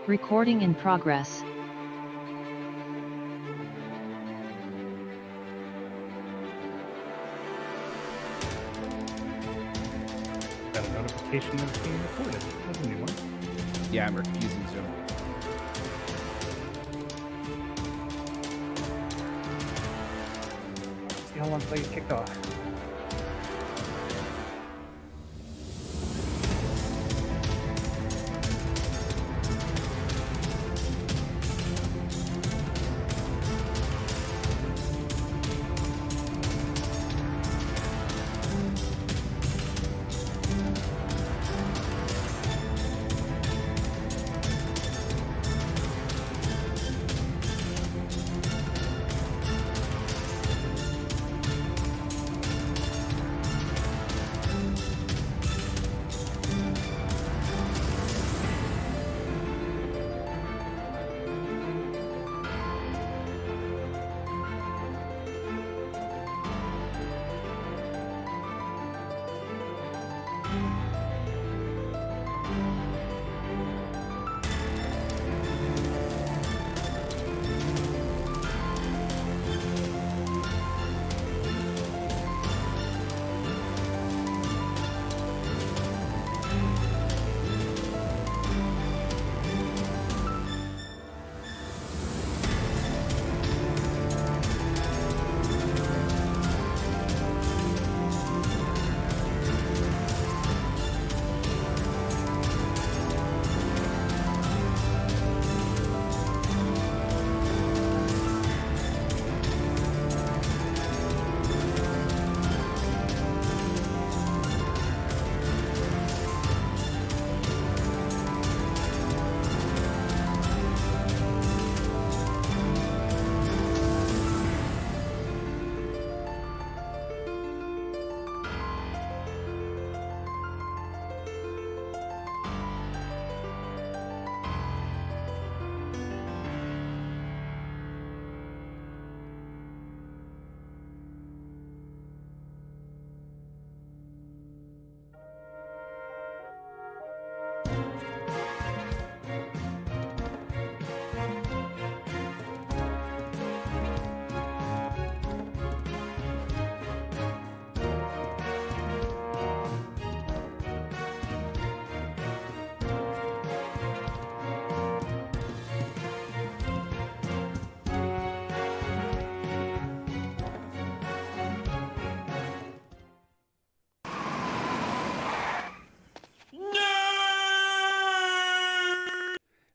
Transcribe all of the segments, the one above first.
Recording in progress. Got a notification that's being recorded. That's a new one. Yeah, I'm using Zoom. See how long till you get kicked off.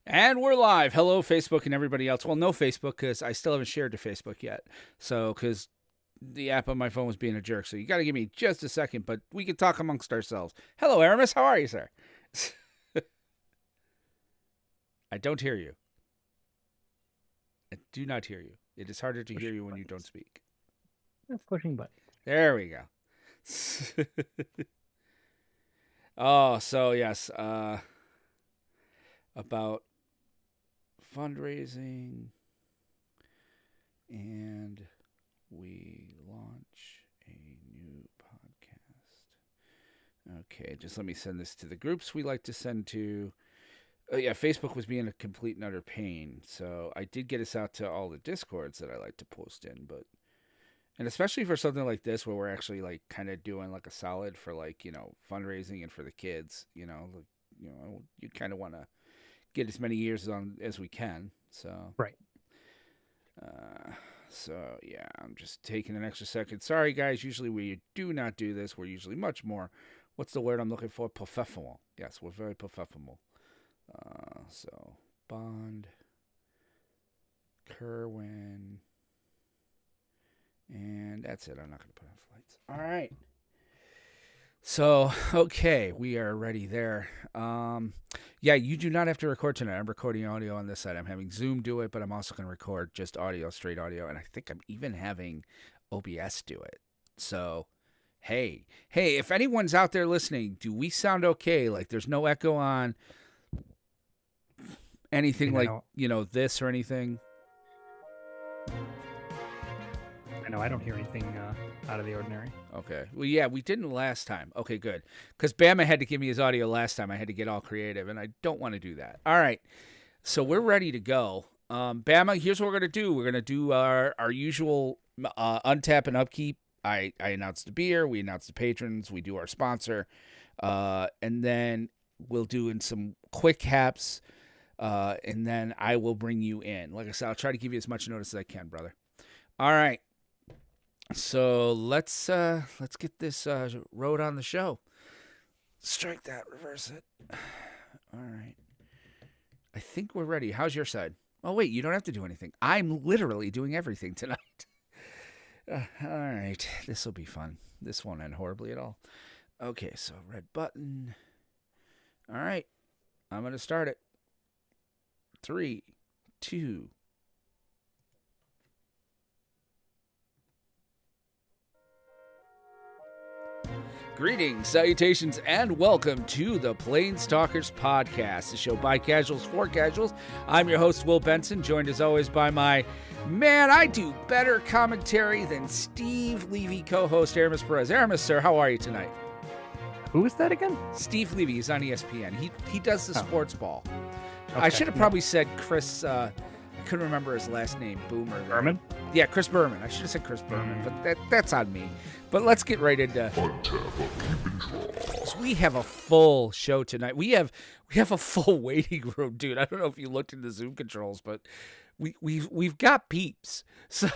And we're live. Hello, Facebook and everybody else. Well, no Facebook because I still haven't shared to Facebook yet. So, because the app on my phone was being a jerk. So, you got to give me just a second, but we can talk amongst ourselves. Hello, Aramis. How are you, sir? I don't hear you. I do not hear you. It is harder to hear you when you don't speak. That's pushing buttons. There we go. Oh, so yes. About fundraising, and we launch a new podcast. Okay, just let me send this to the groups we like to send to. Oh yeah, Facebook was being a complete and utter pain, so I did get us out to all the Discords that I like to post in, and especially for something like this where we're actually like kind of doing like a solid for like, you know, fundraising and for the kids, you know, you kind of want to get as many years on as we can. So right. So yeah, I'm just taking an extra second. Sorry guys, usually we do not do this. We're usually much more, what's the word I'm looking for? Professional. Yes, we're very professional. So Bond, Kerwin, and that's it. I'm not going to put on flights. All right. So, okay, we are ready there. Yeah, you do not have to record tonight. I'm recording audio on this side. I'm having Zoom do it, but I'm also going to record just audio, straight audio, and I think I'm even having OBS do it. So, hey, if anyone's out there listening, do we sound okay? Like there's no echo on anything like, you know, this or anything? I know I don't hear anything out of the ordinary. Okay. Well, yeah, we didn't last time. Okay, good. Because Bama had to give me his audio last time. I had to get all creative, and I don't want to do that. All right. So we're ready to go. Bama, here's what we're going to do. We're going to do our usual untap and upkeep. I announced the beer. We announced the patrons. We do our sponsor. And then we'll do in some quick haps. And then I will bring you in. Like I said, I'll try to give you as much notice as I can, brother. All right. So let's get this road on the show. Strike that, reverse it. All right. I think we're ready. How's your side? Oh, wait, you don't have to do anything. I'm literally doing everything tonight. All right. This will be fun. This won't end horribly at all. Okay, so red button. All right. I'm going to start it. 3, 2. Greetings, salutations, and welcome to the PlanesTalkers podcast, the show by casuals for casuals. I'm your host, Will Benson, joined as always by my man, I do better commentary than Steve Levy co-host Aramis Perez. Aramis, sir, how are you tonight? Who is that again? Steve Levy is on ESPN. He does the sports ball. Okay. I should have probably said Chris, I couldn't remember his last name, Boomer. There. Berman? Yeah, Chris Berman. I should have said Chris Berman, but that's on me. But let's get right into. So we have a full show tonight. We have a full waiting room, dude. I don't know if you looked at the Zoom controls, but we've got peeps. So,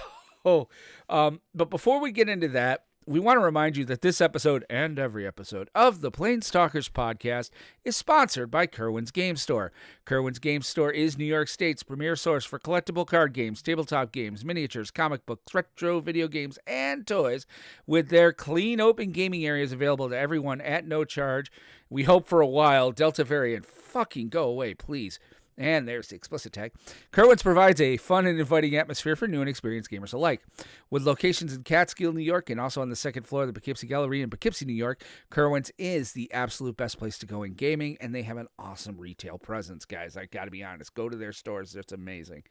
but before we get into that, we want to remind you that this episode and every episode of the PlanesTalkers podcast is sponsored by Kerwin's Game Store. Kerwin's Game Store is New York State's premier source for collectible card games, tabletop games, miniatures, comic books, retro video games, and toys, with their clean, open gaming areas available to everyone at no charge. We hope for a while. Delta variant, fucking go away, please. And there's the explicit tag. Kerwin's provides a fun and inviting atmosphere for new and experienced gamers alike. With locations in Catskill, New York, and also on the second floor of the Poughkeepsie Gallery in Poughkeepsie, New York, Kerwin's is the absolute best place to go in gaming, and they have an awesome retail presence, guys. I got to be honest. Go to their stores. It's amazing.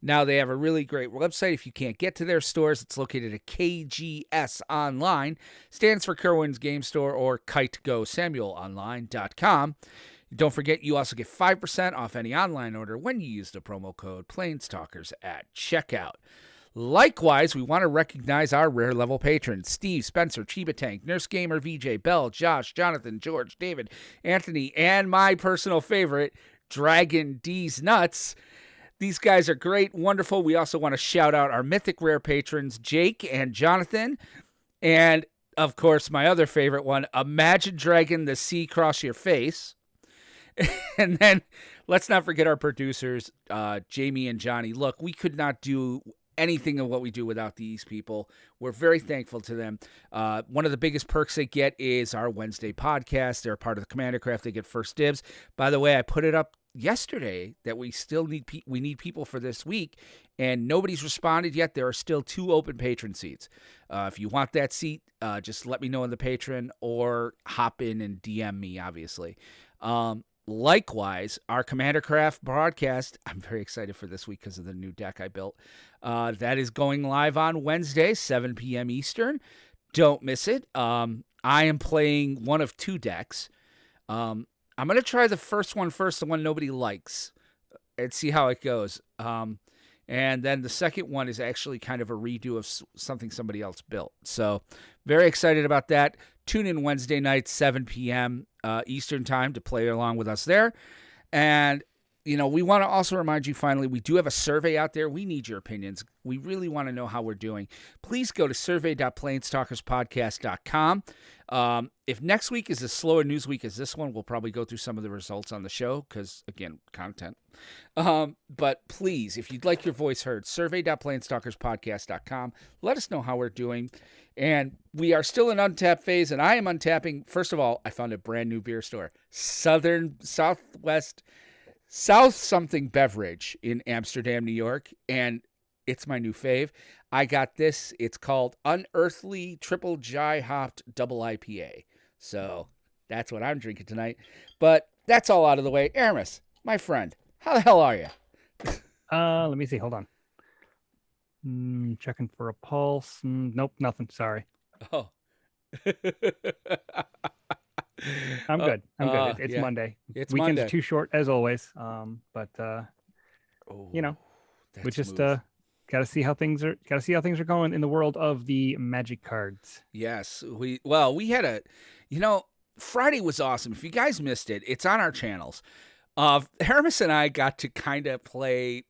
Now, they have a really great website. If you can't get to their stores, it's located at KGS Online. Stands for Kerwin's Game Store or KiteGoSamuelOnline.com. Don't forget, you also get 5% off any online order when you use the promo code PlanesTalkers at checkout. Likewise, we want to recognize our rare level patrons: Steve, Spencer, Chiba Tank, Nurse Gamer, VJ, Bell, Josh, Jonathan, George, David, Anthony, and my personal favorite, Dragon D's Nuts. These guys are great, wonderful. We also want to shout out our mythic rare patrons, Jake and Jonathan, and, of course, my other favorite one, Imagine Dragon the Sea Cross Your Face. And then let's not forget our producers, Jamie and Johnny. Look, we could not do anything of what we do without these people. We're very thankful to them. One of the biggest perks they get is our Wednesday podcast. They're a part of the Commander Craft. They get first dibs. By the way, I put it up yesterday that we still need we need people for this week, and nobody's responded yet. There are still 2 open patron seats. If you want that seat, just let me know in the patron or hop in and DM me, obviously. Likewise, our Commander Craft broadcast, I'm very excited for this week because of the new deck I built. That is going live on Wednesday, 7 p.m. Eastern. Don't miss it. I am playing one of 2 decks. I'm going to try the first one first, the one nobody likes, and see how it goes. And then the second one is actually kind of a redo of something somebody else built. So very excited about that. Tune in Wednesday night, 7 p.m. Eastern time to play along with us there. And, we want to also remind you, finally, we do have a survey out there. We need your opinions. We really want to know how we're doing. Please go to survey.planestalkerspodcast.com. If next week is as slow a news week as this one, we'll probably go through some of the results on the show because, again, content. But please, if you'd like your voice heard, survey.planestalkerspodcast.com. Let us know how we're doing. And we are still in untap phase, and I am untapping. First of all, I found a brand new beer store, South something beverage in Amsterdam, New York, and it's my new fave. I got this. It's called Unearthly Triple Dry Hopped Double IPA. So that's what I'm drinking tonight. But that's all out of the way. Aramis, my friend, how the hell are you? Let me see. Hold on. Checking for a pulse. Nope, nothing. Sorry. Oh. I'm good. It's yeah. Monday. It's Weekend's Monday. too short as always. But Oh, you know, that's we just smooth. got to see how things are going in the world of the Magic cards. Yes, we had a, Friday was awesome. If you guys missed it, it's on our channels. Hermes and I got to kind of play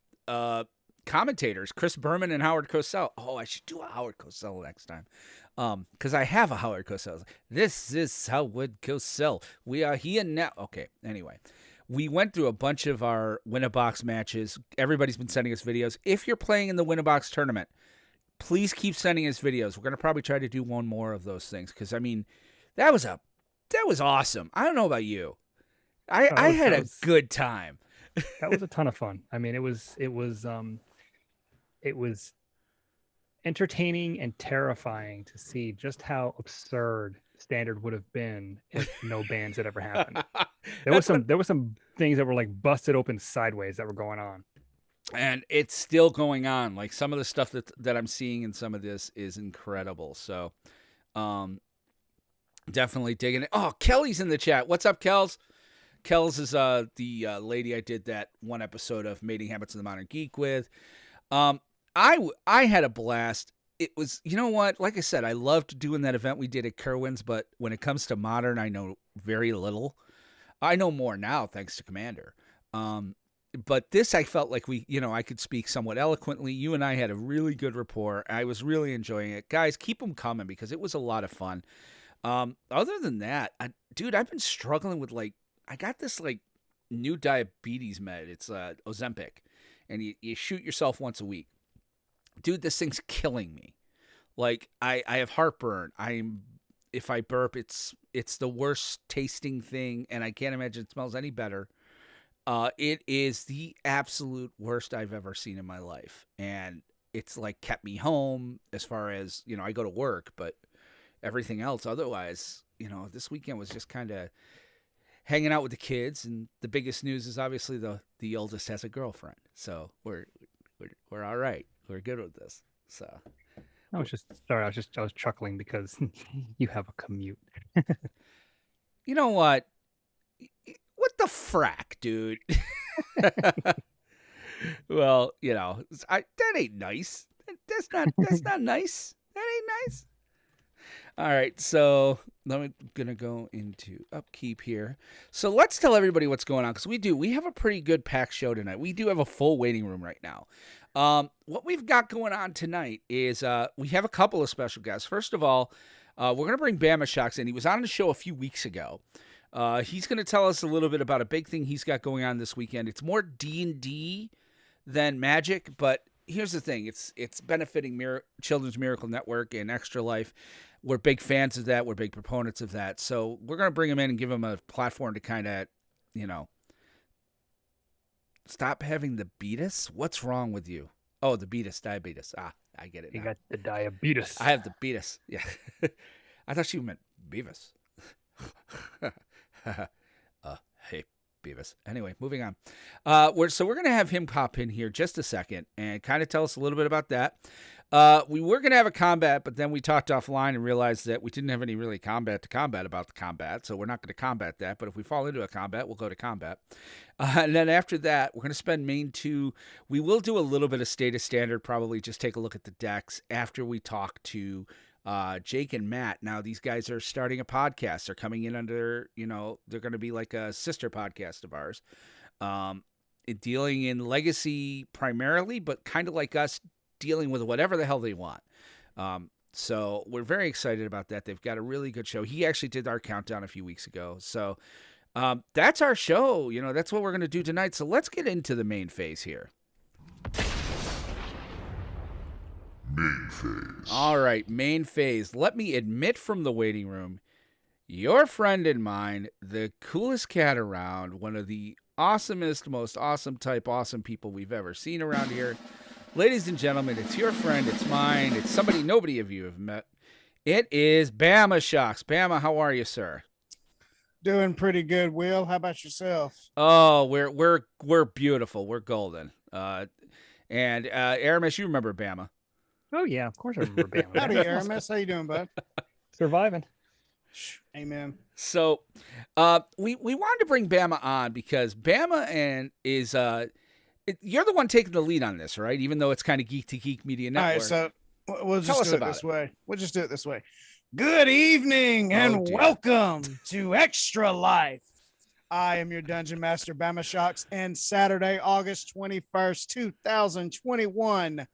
commentators, Chris Berman and Howard Cosell. Oh, I should do a Howard Cosell next time. Because I have a Howard Cosell. This is Howard Cosell. We are here now. Okay, anyway. We went through a bunch of our Win-A-Box matches. Everybody's been sending us videos. If you're playing in the Win-A-Box tournament, please keep sending us videos. We're going to probably try to do one more of those things. Because, I mean, that was awesome. I don't know about you. I had a good time. That was a ton of fun. I mean, it was entertaining and terrifying to see just how absurd Standard would have been if no bans had ever happened. There was some things that were like busted open sideways that were going on. And it's still going on. Like some of the stuff that I'm seeing in some of this is incredible. So definitely digging it. Oh, Kelly's in the chat. What's up, Kels? Kels is the lady I did that one episode of Mating Habits of the Modern Geek with. I had a blast. It was, you know what? Like I said, I loved doing that event we did at Kerwin's, but when it comes to Modern, I know very little. I know more now thanks to Commander. But this, I felt like I could speak somewhat eloquently. You and I had a really good rapport. I was really enjoying it. Guys, keep them coming because it was a lot of fun. Other than that, dude, I've been struggling with I got this new diabetes med. It's Ozempic, and you shoot yourself once a week. Dude, this thing's killing me. Like I have heartburn. If I burp, it's the worst tasting thing, and I can't imagine it smells any better. It is the absolute worst I've ever seen in my life, and it's kept me home as far as I go to work, but everything else otherwise, this weekend was just kind of hanging out with the kids, and the biggest news is obviously the oldest has a girlfriend, so we're all right. We're good with this. So I was chuckling because you have a commute. You know what? What the frack, dude? Well, that ain't nice. That's not nice. That ain't nice. All right, so I'm going to go into upkeep here. So let's tell everybody what's going on, because we have a pretty good packed show tonight. We do have a full waiting room right now. What we've got going on tonight is we have a couple of special guests. First of all, we're going to bring BamaShockz in. He was on the show a few weeks ago. He's going to tell us a little bit about a big thing he's got going on this weekend. It's more D&D than Magic, but here's the thing. It's benefiting Children's Miracle Network and Extra Life. We're big fans of that. We're big proponents of that. So we're going to bring him in and give him a platform to kind of, stop having the beatus. What's wrong with you? Oh, the beatus, diabetes. I get it now. You got the diabetes. I have the beatus. Yeah. I thought you meant Beavis. Hey, Beavis. Anyway, moving on. We're going to have him pop in here just a second and kind of tell us a little bit about that. We were going to have a combat, but then we talked offline and realized that we didn't have any really combat about the combat, so we're not going to combat that. But if we fall into a combat, we'll go to combat. And then after that, we're going to spend main 2. We will do a little bit of State of Standard, probably just take a look at the decks after we talk to Jake and Matt. Now, these guys are starting a podcast. They're coming in under, they're going to be like a sister podcast of ours, dealing in Legacy primarily, but kind of like us, dealing with whatever the hell they want. So we're very excited about that. They've got a really good show. He actually did our countdown a few weeks ago. So that's our show. That's what we're going to do tonight. So let's get into the main phase here. Main phase. All right, main phase. Let me admit from the waiting room, your friend and mine, the coolest cat around, one of the awesomest, most awesome people we've ever seen around here. Ladies and gentlemen, it's your friend, it's mine, it's somebody nobody of you have met. It is BamaShockz. Bama, how are you, sir? Doing pretty good, Will. How about yourself? Oh, we're beautiful. We're golden. And Aramis, you remember Bama? Oh yeah, of course I remember Bama. Howdy, Aramis. How you doing, bud? Surviving. Amen. So, we wanted to bring Bama on because Bama You're the one taking the lead on this, right? Even though it's kind of Geek to Geek Media All Network. right, so we'll Tell just us do it about this it. way. We'll just do it this way. Good evening and dear. welcome to Extra Life. I am your Dungeon Master, BamaShockz, and Saturday, August 21st, 2021,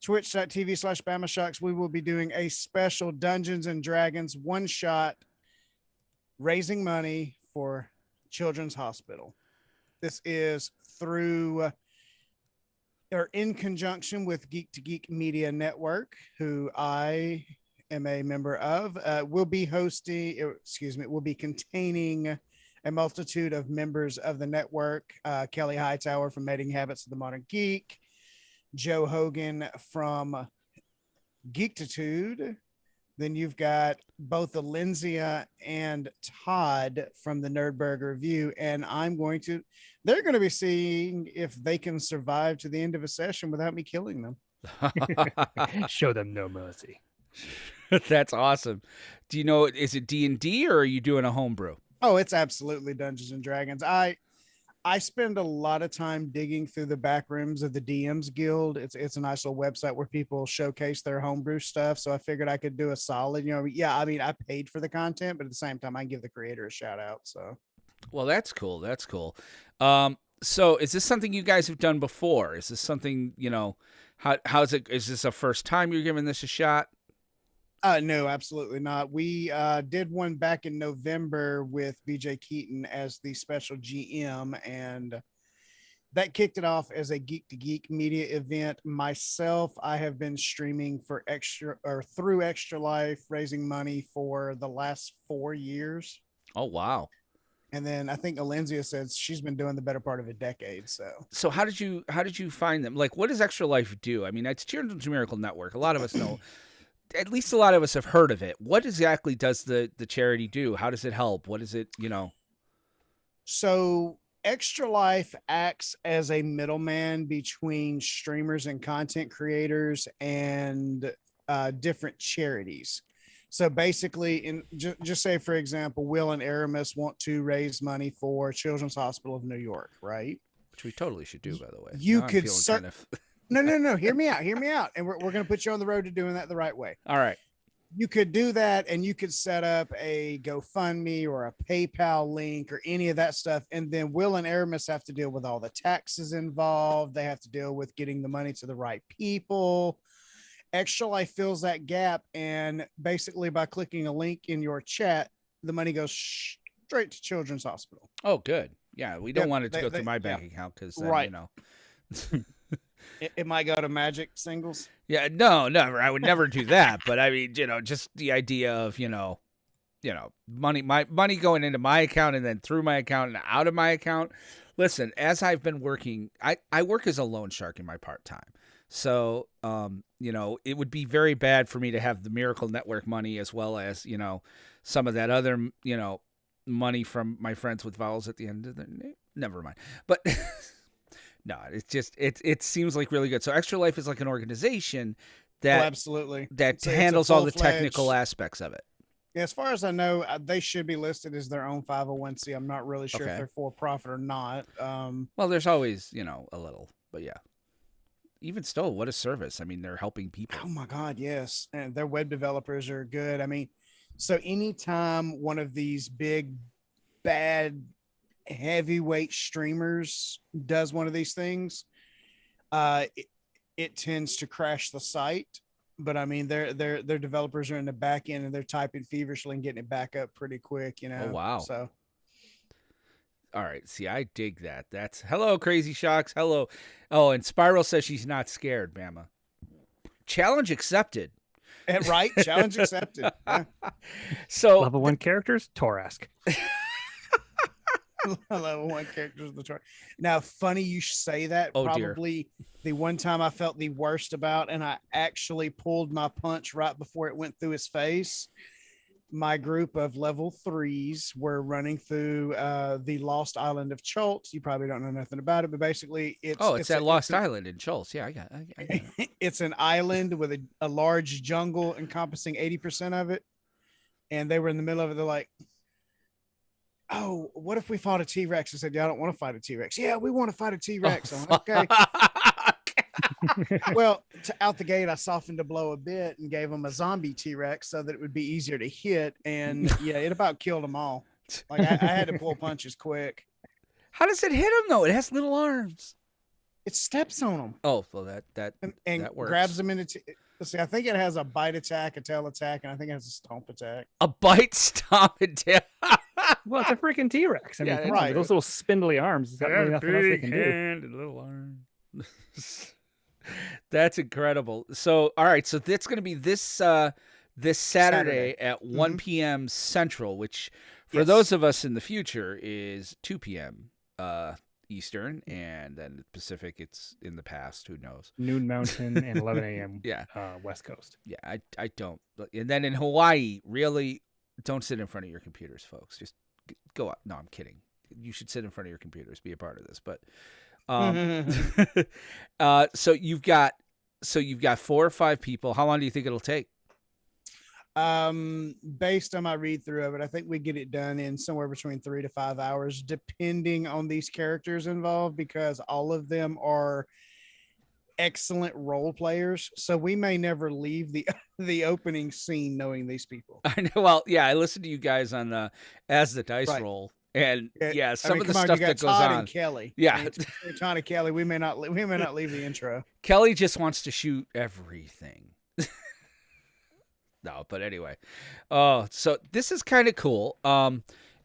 twitch.tv/BamaShockz, we will be doing a special Dungeons and Dragons one-shot raising money for Children's Hospital. This is through or in conjunction with Geek to Geek Media Network, who I am a member of. We'll be containing a multitude of members of the network. Kelly Hightower from Mating Habits of the Modern Geek, Joe Hogan from Geektitude. Then you've got both Alenzia and Todd from the Nerdberg Review, and they're going to be seeing if they can survive to the end of a session without me killing them. Show them no mercy. That's awesome. Do you know, is it D&D or are you doing a homebrew? Oh, it's absolutely Dungeons and Dragons. I spend a lot of time digging through the back rooms of the DMs Guild. It's a nice little website where people showcase their homebrew stuff. So I figured I could do a solid, I paid for the content, but at the same time I can give the creator a shout out. So, well, that's cool. That's cool. So is this something you guys have done before? Is this something, how's it? Is this a first time you're giving this a shot? No, absolutely not. We did one back in November with BJ Keaton as the special GM, and that kicked it off as a Geek to Geek media event. Myself, I have been streaming through Extra Life, raising money for the last 4 years. Oh, wow. And then I think Alenzia says she's been doing the better part of a decade. So how did you find them? Like, what does Extra Life do? I mean, it's Children's Miracle Network. A lot of us know. At least a lot of us have heard of it. What exactly does the charity do? How does it help? What is it, So Extra Life acts as a middleman between streamers and content creators and different charities. So basically, just say, for example, Will and Aramis want to raise money for Children's Hospital of New York, right? Which we totally should do, by the way. You Now I'm could feeling start. kind of... No. Hear me out. And we're going to put you on the road to doing that the right way. All right. You could do that, and you could set up a GoFundMe or a PayPal link or any of that stuff. And then Will and Aramis have to deal with all the taxes involved. They have to deal with getting the money to the right people. Extra Life fills that gap. And basically by clicking a link in your chat, the money goes straight to Children's Hospital. Oh, good. Yeah. We don't want it to go through my bank account because, right. It might go to Magic Singles. Yeah, no, never. I would never do that. But I mean, just the idea of, money going into my account and then through my account and out of my account. Listen, as I've been working, I work as a loan shark in my part-time. So, it would be very bad for me to have the Miracle Network money as well as, some of that other, money from my friends with vowels at the end of their name. Never mind. But no, it's just it seems like really good. So Extra Life is like an organization that absolutely that handles all the technical aspects of it. Yeah, as far as I know, they should be listed as their own 501c. I'm not really sure if they're for profit or not. Well, there's always a little, but yeah. Even still, what a service! I mean, they're helping people. Oh my God, yes, and their web developers are good. I mean, so anytime one of these big bad heavyweight streamers does one of these things, it tends to crash the site. But I mean, their developers are in the back end and they're typing feverishly and getting it back up pretty quick. Oh wow! So, all right. See, I dig that. That's hello, Crazy Shocks. Hello. Oh, and Spiral says she's not scared, Bama. Challenge accepted. Right? Challenge accepted. Yeah. So level 1 characters, Torask. Level 1 characters of the tour. Now, funny you say that. Oh, probably dear. The one time I felt the worst about, and I actually pulled my punch right before it went through his face. My group of level 3s were running through the Lost Island of Choltz. You probably don't know nothing about it, but basically it's that Lost Island in Choltz. Yeah, I got it. It's an island with a large jungle encompassing 80% of it. And they were in the middle of it. They're like, oh, what if we fought a T-Rex? I said, yeah, I don't want to fight a T-Rex. Yeah, we want to fight a T-Rex. I'm like, okay. Well, out the gate, I softened the blow a bit and gave them a zombie T-Rex so that it would be easier to hit. And yeah, it about killed them all. Like I had to pull punches quick. How does it hit him though? It has little arms. It steps on them. Oh, well, that and that works. grabs them into. Let's see, I think it has a bite attack, a tail attack, and I think it has a stomp attack. A bite, stomp, and tail. Well, it's a freaking T-Rex. I mean, Yeah, come on, right. those little spindly arms. It's got really nothing else they can do. And little arms. That's incredible. So, all right. So that's going to be this Saturday at 1 p.m. Central, which for those of us in the future is 2 p.m. Eastern, and then Pacific, it's in the past. Who knows? Noon Mountain and 11 a.m. Yeah. West Coast. Yeah, I don't. And then in Hawaii, really don't sit in front of your computers, folks. Just go out. No, I'm kidding. You should sit in front of your computers, be a part of this. But so you've got 4 or 5 people. How long do you think it'll take? Based on my read through of it, I think we get it done in somewhere between 3 to 5 hours, depending on these characters involved, because all of them are excellent role players. So we may never leave the opening scene knowing these people. I know. Well, yeah, I listened to you guys on the As the Dice Roll, and some of the stuff that goes Todd on. And Kelly, yeah, Todd and Kelly. We may not leave the intro. Kelly just wants to shoot everything. No, but anyway. So this is kind of cool.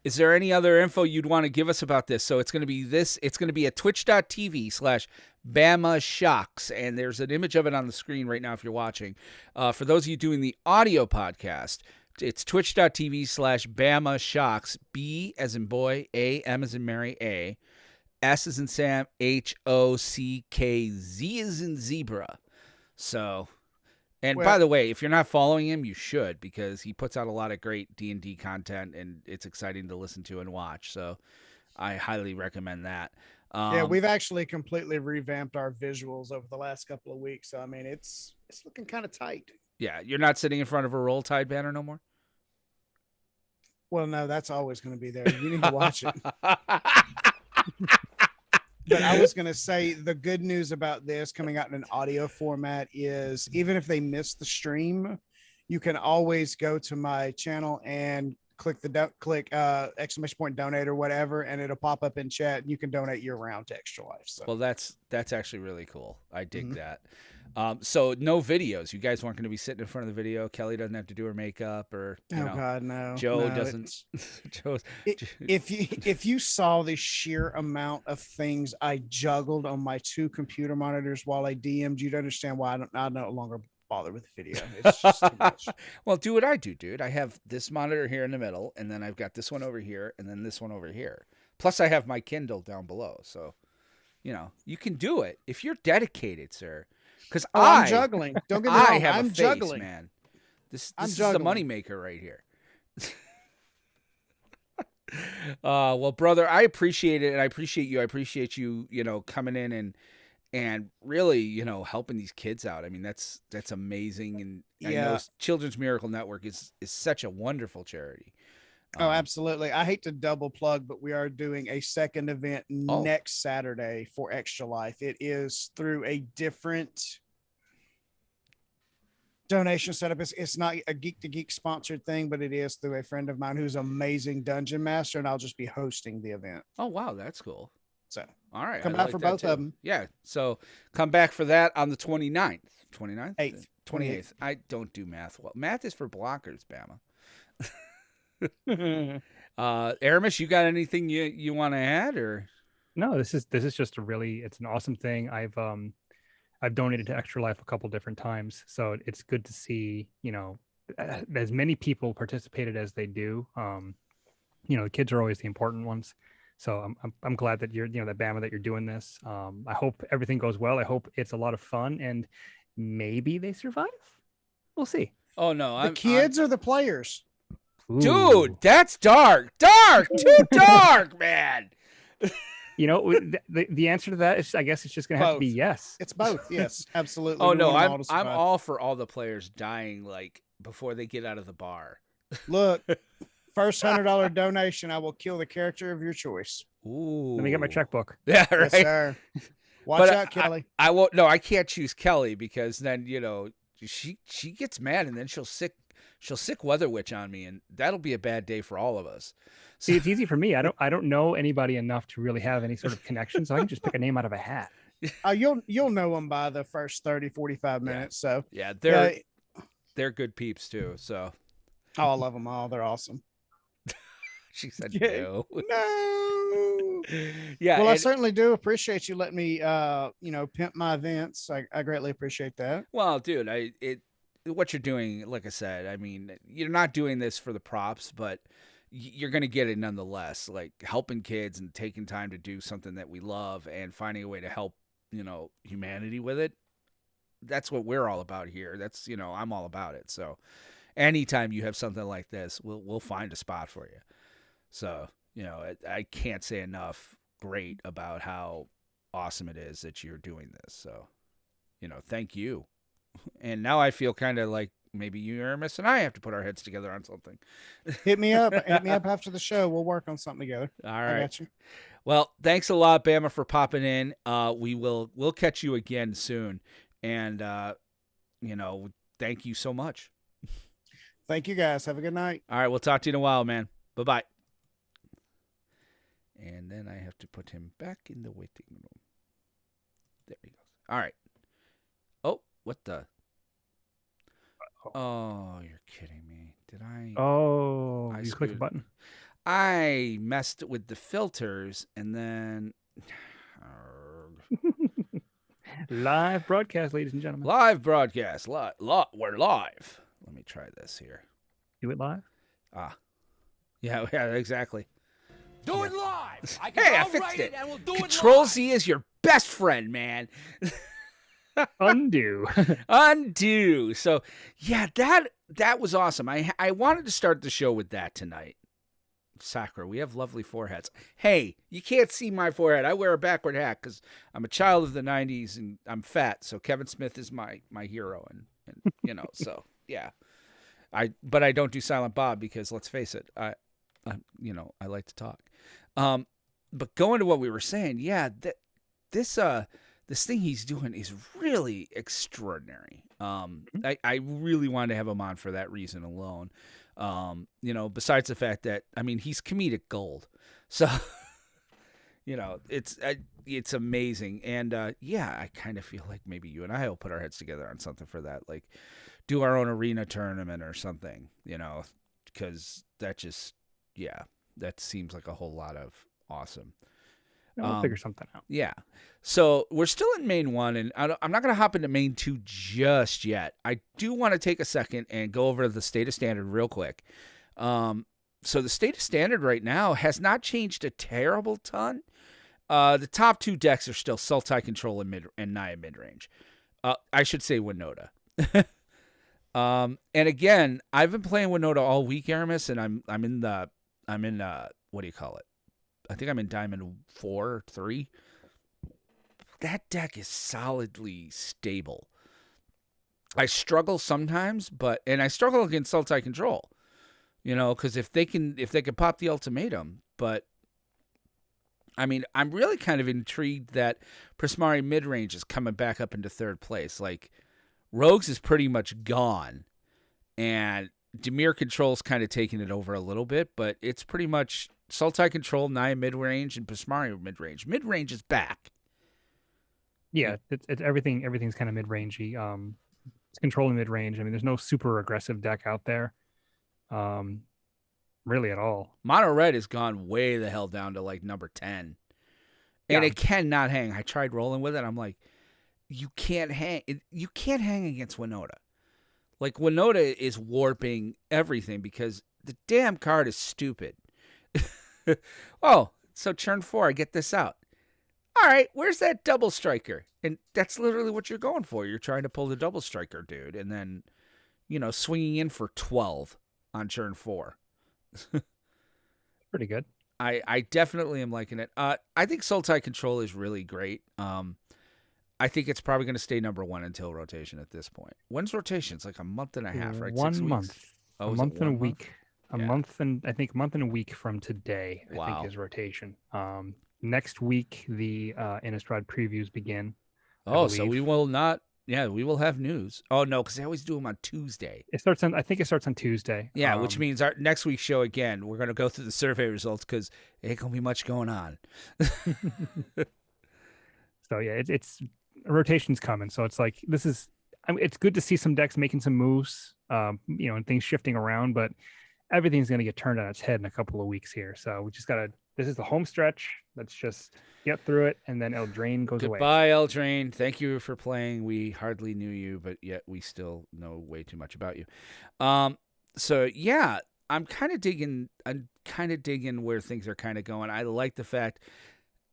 Is there any other info you'd want to give us about this? So it's going to be at twitch.tv/BamaShockz. And there's an image of it on the screen right now if you're watching. For those of you doing the audio podcast, it's twitch.tv/BamaShockz. B as in boy, A, M as in Mary, A. S as in Sam, HOCK, Z as in zebra. So... And by the way, if you're not following him, you should, because he puts out a lot of great D&D content, and it's exciting to listen to and watch. So I highly recommend that. Yeah, we've actually completely revamped our visuals over the last couple of weeks. So, I mean, it's looking kind of tight. Yeah, you're not sitting in front of a Roll Tide banner no more? Well, no, that's always going to be there. You need to watch it. But I was going to say the good news about this coming out in an audio format is even if they miss the stream, you can always go to my channel and click exclamation point donate or whatever, and it'll pop up in chat and you can donate year round to Extra Life. So. Well, that's actually really cool. I dig that. So no videos. You guys weren't going to be sitting in front of the video. Kelly doesn't have to do her makeup, or God, no. Joe doesn't. If you saw the sheer amount of things I juggled on my 2 computer monitors while I DM'd, you'd understand why I no longer bother with the video. It's just too much. Well, do what I do, dude. I have this monitor here in the middle, and then I've got this one over here, and then this one over here. Plus, I have my Kindle down below. So, you can do it if you're dedicated, sir. Because I'm juggling. Don't get me wrong. I'm juggling, man. This is the moneymaker right here. Well, brother, I appreciate it, and I appreciate you. I appreciate you, coming in and really, helping these kids out. I mean, that's amazing. And I know Children's Miracle Network is such a wonderful charity. Oh, absolutely. I hate to double plug, but we are doing a second event next Saturday for Extra Life. It is through a different donation setup. It's not a Geek to Geek sponsored thing, but it is through a friend of mine who's an amazing dungeon master, and I'll just be hosting the event. Oh, wow. That's cool. So, all right. Come back for both of them. Yeah. So come back for that on the 29th. 29th? 8th. 28th. I don't do math well. Math is for blockers, Bama. Aramis, you got anything you want to add, or? No, this is just it's an awesome thing. I've donated to Extra Life a couple different times, so it's good to see as many people participated as they do. The kids are always the important ones, so I'm glad that you're that Bama that you're doing this. I hope everything goes well. I hope it's a lot of fun, and maybe they survive. We'll see. Oh no, the kids or the players. Ooh. Dude, that's dark, too dark, man. The answer to that is, I guess it's just gonna have to be yes. It's both. Yes, absolutely. Oh no, I'm all for all the players dying like before they get out of the bar. Look, First $100 donation, I will kill the character of your choice. Ooh. Let me get my checkbook. Yeah, right. Yes, sir. Watch But out, Kelly. I won't. No, I can't choose Kelly because then she gets mad and then she'll sick Weather Witch on me, and that'll be a bad day for all of us. See, it's easy for me. I don't know anybody enough to really have any sort of connection, so I can just pick a name out of a hat. You'll know them by the first 30, 45 minutes. So Yeah, yeah, they're good peeps too. So I love them all. They're awesome. she said Yeah. no. No. Yeah. Well, I certainly do appreciate you letting me, pimp my events. I greatly appreciate that. Well, dude, what you're doing, like I said, I mean, you're not doing this for the props, but you're going to get it nonetheless. Like helping kids and taking time to do something that we love and finding a way to help, humanity with it. That's what we're all about here. That's, I'm all about it. So anytime you have something like this, we'll find a spot for you. So, I can't say enough great about how awesome it is that you're doing this. So, thank you. And now I feel kind of like maybe you, Aramis, and I have to put our heads together on something. Hit me up. Hit me up after the show. We'll work on something together. All I right. got you. Well, thanks a lot, Bama, for popping in. We'll catch you again soon. And, thank you so much. Thank you, guys. Have a good night. All right. We'll talk to you in a while, man. Bye-bye. And then I have to put him back in the waiting room. There he goes. All right. Oh, what the? Oh, you're kidding me. Did I? Oh, I you clicked the screwed- button. I messed with the filters and then Live broadcast, ladies and gentlemen. live broadcast. We're live. Let me try this here. Do it live. Yeah, exactly. Do it live. I Hey, I I'll fixed write it. and we'll do Control it Z is your best friend, man. Undo. Undo. So yeah, that was awesome. I wanted to start the show with that tonight. Sakura, we have lovely foreheads. Hey, you can't see my forehead. I wear a backward hat because I'm a child of the 90s and I'm fat. So Kevin Smith is my hero. And so yeah. But I don't do Silent Bob because let's face it, I like to talk. But going to what we were saying, yeah, this thing he's doing is really extraordinary. I really wanted to have him on for that reason alone. Besides the fact that, I mean, he's comedic gold. So, it's amazing. And, I kind of feel like maybe you and I will put our heads together on something for that. Like do our own arena tournament or something, because that just, that seems like a whole lot of awesome. We'll figure something out. Yeah. So we're still in main 1, and I'm not going to hop into main 2 just yet. I do want to take a second and go over the state of standard real quick. So the state of standard right now has not changed a terrible ton. The top 2 decks are still Sultai Control and Naya Midrange. I should say Winota. And again, I've been playing Winota all week, Aramis, and I'm in what do you call it? I think I'm in Diamond 4 or 3. That deck is solidly stable. I struggle sometimes, and I struggle against Sultai Control, because if they can pop the ultimatum, but I mean, I'm really kind of intrigued that Prismari midrange is coming back up into 3rd place. Like Rogues is pretty much gone, and Dimir Control's kind of taking it over a little bit, but it's pretty much Sultai Control, Naya midrange, and Prismari midrange. Midrange is back. Yeah, it's everything. Everything's kind of mid-rangey. It's controlling mid-range. I mean, there's no super aggressive deck out there, really at all. Mono Red has gone way the hell down to like number 10, and it cannot hang. I tried rolling with it. I'm like, you can't hang. You can't hang against Winota. Like Winota is warping everything because the damn card is stupid. Oh, so turn 4, I get this out. All right, where's that double striker? And that's literally what you're going for. You're trying to pull the double striker, dude, and then, swinging in for 12 on turn 4. Pretty good. I definitely am liking it. I think Sultai Control is really great. I think it's probably going to stay number 1 until rotation at this point. When's rotation? It's like a month and a half, right? 1 6 weeks? month. Oh, a is it month and a 1 month? week. a month and a week from today. I Wow. think is rotation. Next week the Innistrad previews begin. Oh, so we believe. will not. Yeah, we will have news. Oh no, because they always do them on Tuesday. It starts on. I think it starts on Tuesday. Yeah, which means our next week's show again, we're going to go through the survey results because ain't gonna be much going on. So yeah, it's rotation's coming. So it's like this is. It's good to see some decks making some moves. And things shifting around, but everything's going to get turned on its head in a couple of weeks here. So we just gotta. This is the home stretch. Let's just get through it, and then Eldraine goes away. Goodbye, Eldraine. Thank you for playing. We hardly knew you, but yet we still know way too much about you. So yeah, I'm kind of digging where things are kind of going. I like the fact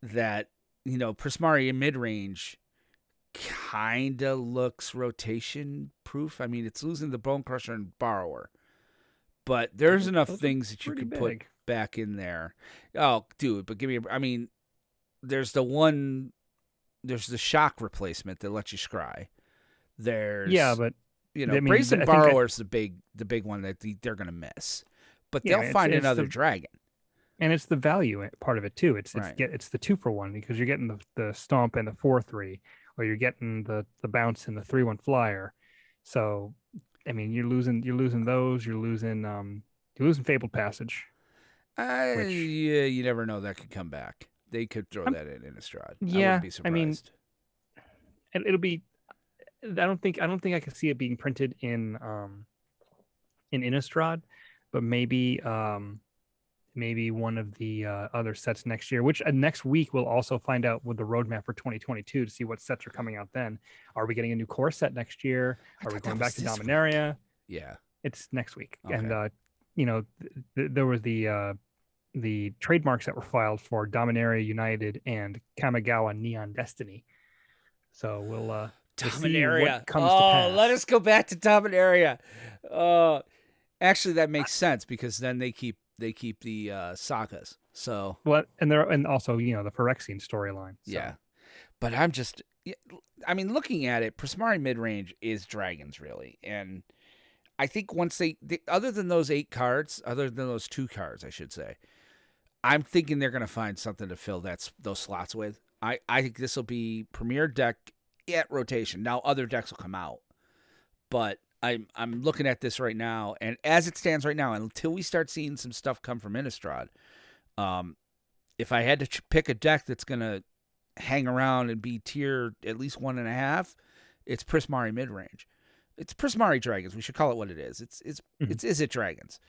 that Prismari in mid range kind of looks rotation proof. I mean, it's losing the Bone Crusher and Borrower, but there's enough things that you could put back in there. Oh, dude, but there's the shock replacement that lets you scry. But Brazen Borrower is the big one that they're gonna miss, but they'll find another dragon. And it's the value part of it too. It's the 2-for-1 because you're getting the stomp and the 4/3, or you're getting the bounce and the 3/1 flyer. So, I mean, you're losing those. You're losing Fabled Passage. You never know, that could come back. They could throw that in Innistrad. Yeah, I wouldn't be surprised. I mean, it'll be. I don't think I could see it being printed in Innistrad, but maybe one of the other sets next year. Which next week we'll also find out with the roadmap for 2022 to see what sets are coming out then. Are we getting a new core set next year? Are we going back to Dominaria? Yeah, it's next week, okay. And there was the trademarks that were filed for Dominaria United and Kamigawa Neon Destiny. So we'll Dominaria. What comes to pass. Let us go back to Dominaria. Actually, that makes sense because then they keep the sagas. So and also the Phyrexian storyline. So. Yeah, but looking at it, Prismari midrange is dragons really, and I think once they other than those 2 cards, I should say, I'm thinking they're going to find something to fill those slots with. I think this will be premier deck at rotation. Now other decks will come out, but I'm looking at this right now, and as it stands right now, until we start seeing some stuff come from Innistrad, if I had to pick a deck that's going to hang around and be tier at least 1.5, it's Prismari midrange. It's Prismari Dragons. We should call it what it is. It's Is it Dragons?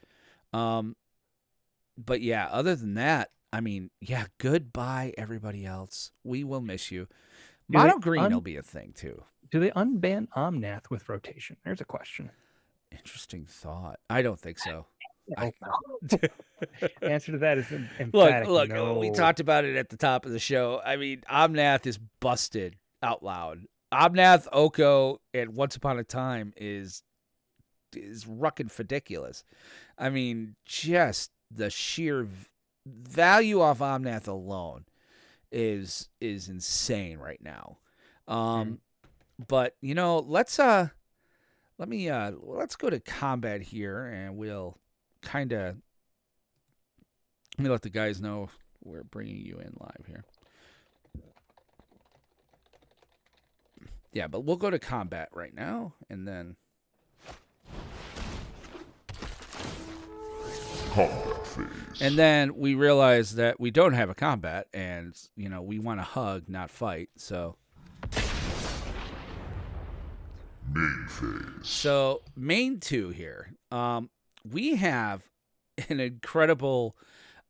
But yeah, other than that, I mean, yeah, goodbye everybody else. We will miss you. Mono green will be a thing too. Do they unban Omnath with rotation? There's a question. Interesting thought. I don't think so. Answer to that is emphatic. Look, no. We talked about it at the top of the show. I mean, Omnath is busted out loud. Omnath, Oko, and Once Upon a Time is ruckin' ridiculous. I mean, just the sheer value off Omnath alone is insane right now. But let's go to combat here, and we'll kind of let me let the guys know we're bringing you in live here. Yeah, but we'll go to combat right now, and then Combat phase. and then we realize that we don't have a combat, and we want to hug, not fight. So Main phase. So main 2 here. We have an incredible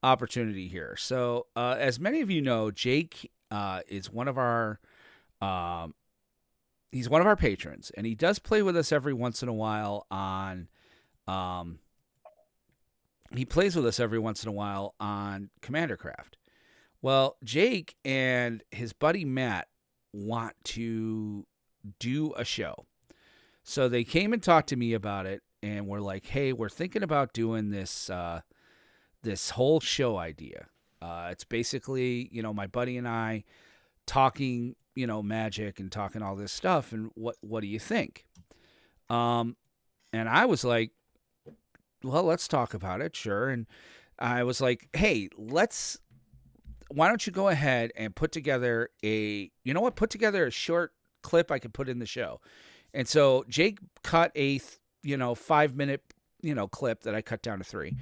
opportunity here. So as many of you know, Jake is one of our he's one of our patrons, and he does play with us every once in a while on he plays with us every once in a while on Commander Craft. Well, Jake and his buddy Matt want to do a show. So they came and talked to me about it, and we're like, hey, we're thinking about doing this this whole show idea. It's basically, my buddy and I talking, Magic and talking all this stuff, and what do you think? And I was like, well, let's talk about it. Sure. And I was like, hey, why don't you go ahead and put together put together a short clip I could put in the show. And so Jake cut a 5-minute, clip that I cut down to 3,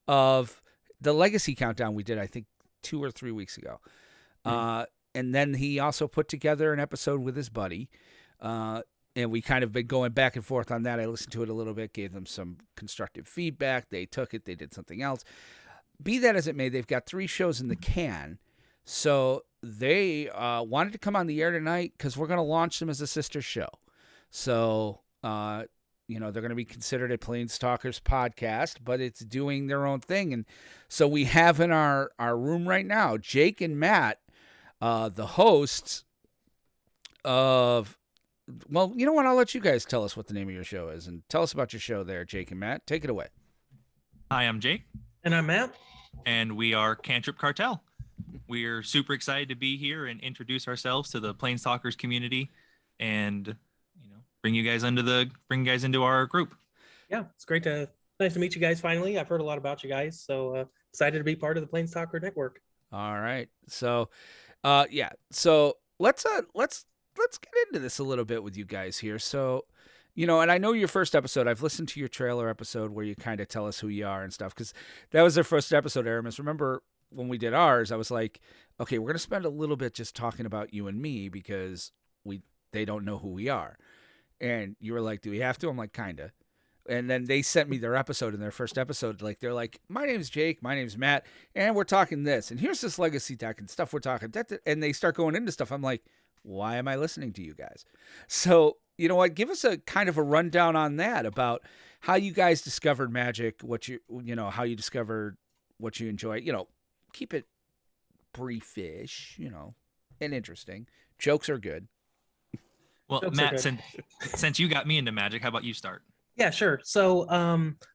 of the legacy countdown we did, I think 2 or 3 weeks ago. And then he also put together an episode with his buddy. And we kind of been going back and forth on that. I listened to it a little bit, gave them some constructive feedback. They took it, they did something else. Be that as it may, they've got 3 shows in the can. So they wanted to come on the air tonight because we're going to launch them as a sister show. So, they're going to be considered a PlanesTalkers podcast, but it's doing their own thing. And so we have in our room right now, Jake and Matt, the hosts of... Well, you know what? I'll let you guys tell us what the name of your show is. And tell us about your show there, Jake and Matt. Take it away. Hi, I'm Jake. And I'm Matt. And we are Cantrip Cartel. We're super excited to be here and introduce ourselves to the PlanesTalkers community and, bring you guys into our group. Yeah, it's nice to meet you guys finally. I've heard a lot about you guys, so excited to be part of the PlanesTalker network. All right. So, So let's get into this a little bit with you guys here. So, and I know your first episode, I've listened to your trailer episode where you kind of tell us who you are and stuff, because that was their first episode, Aramis. Remember when we did ours, I was like, okay, we're going to spend a little bit just talking about you and me because they don't know who we are. And you were like, do we have to? I'm like, kind of. And then they sent me their episode, in their first episode, they're like, my name's Jake, my name's Matt, and we're talking this, and here's this legacy deck and stuff we're talking. And they start going into stuff. I'm like, why am I listening to you guys? So, you know what? Give us a kind of a rundown on that, about how you guys discovered Magic, how you discovered what you enjoy. Keep it briefish, and interesting. Jokes are good. Well, Jokes Matt, are good. since you got me into Magic, how about you start? Yeah, sure. So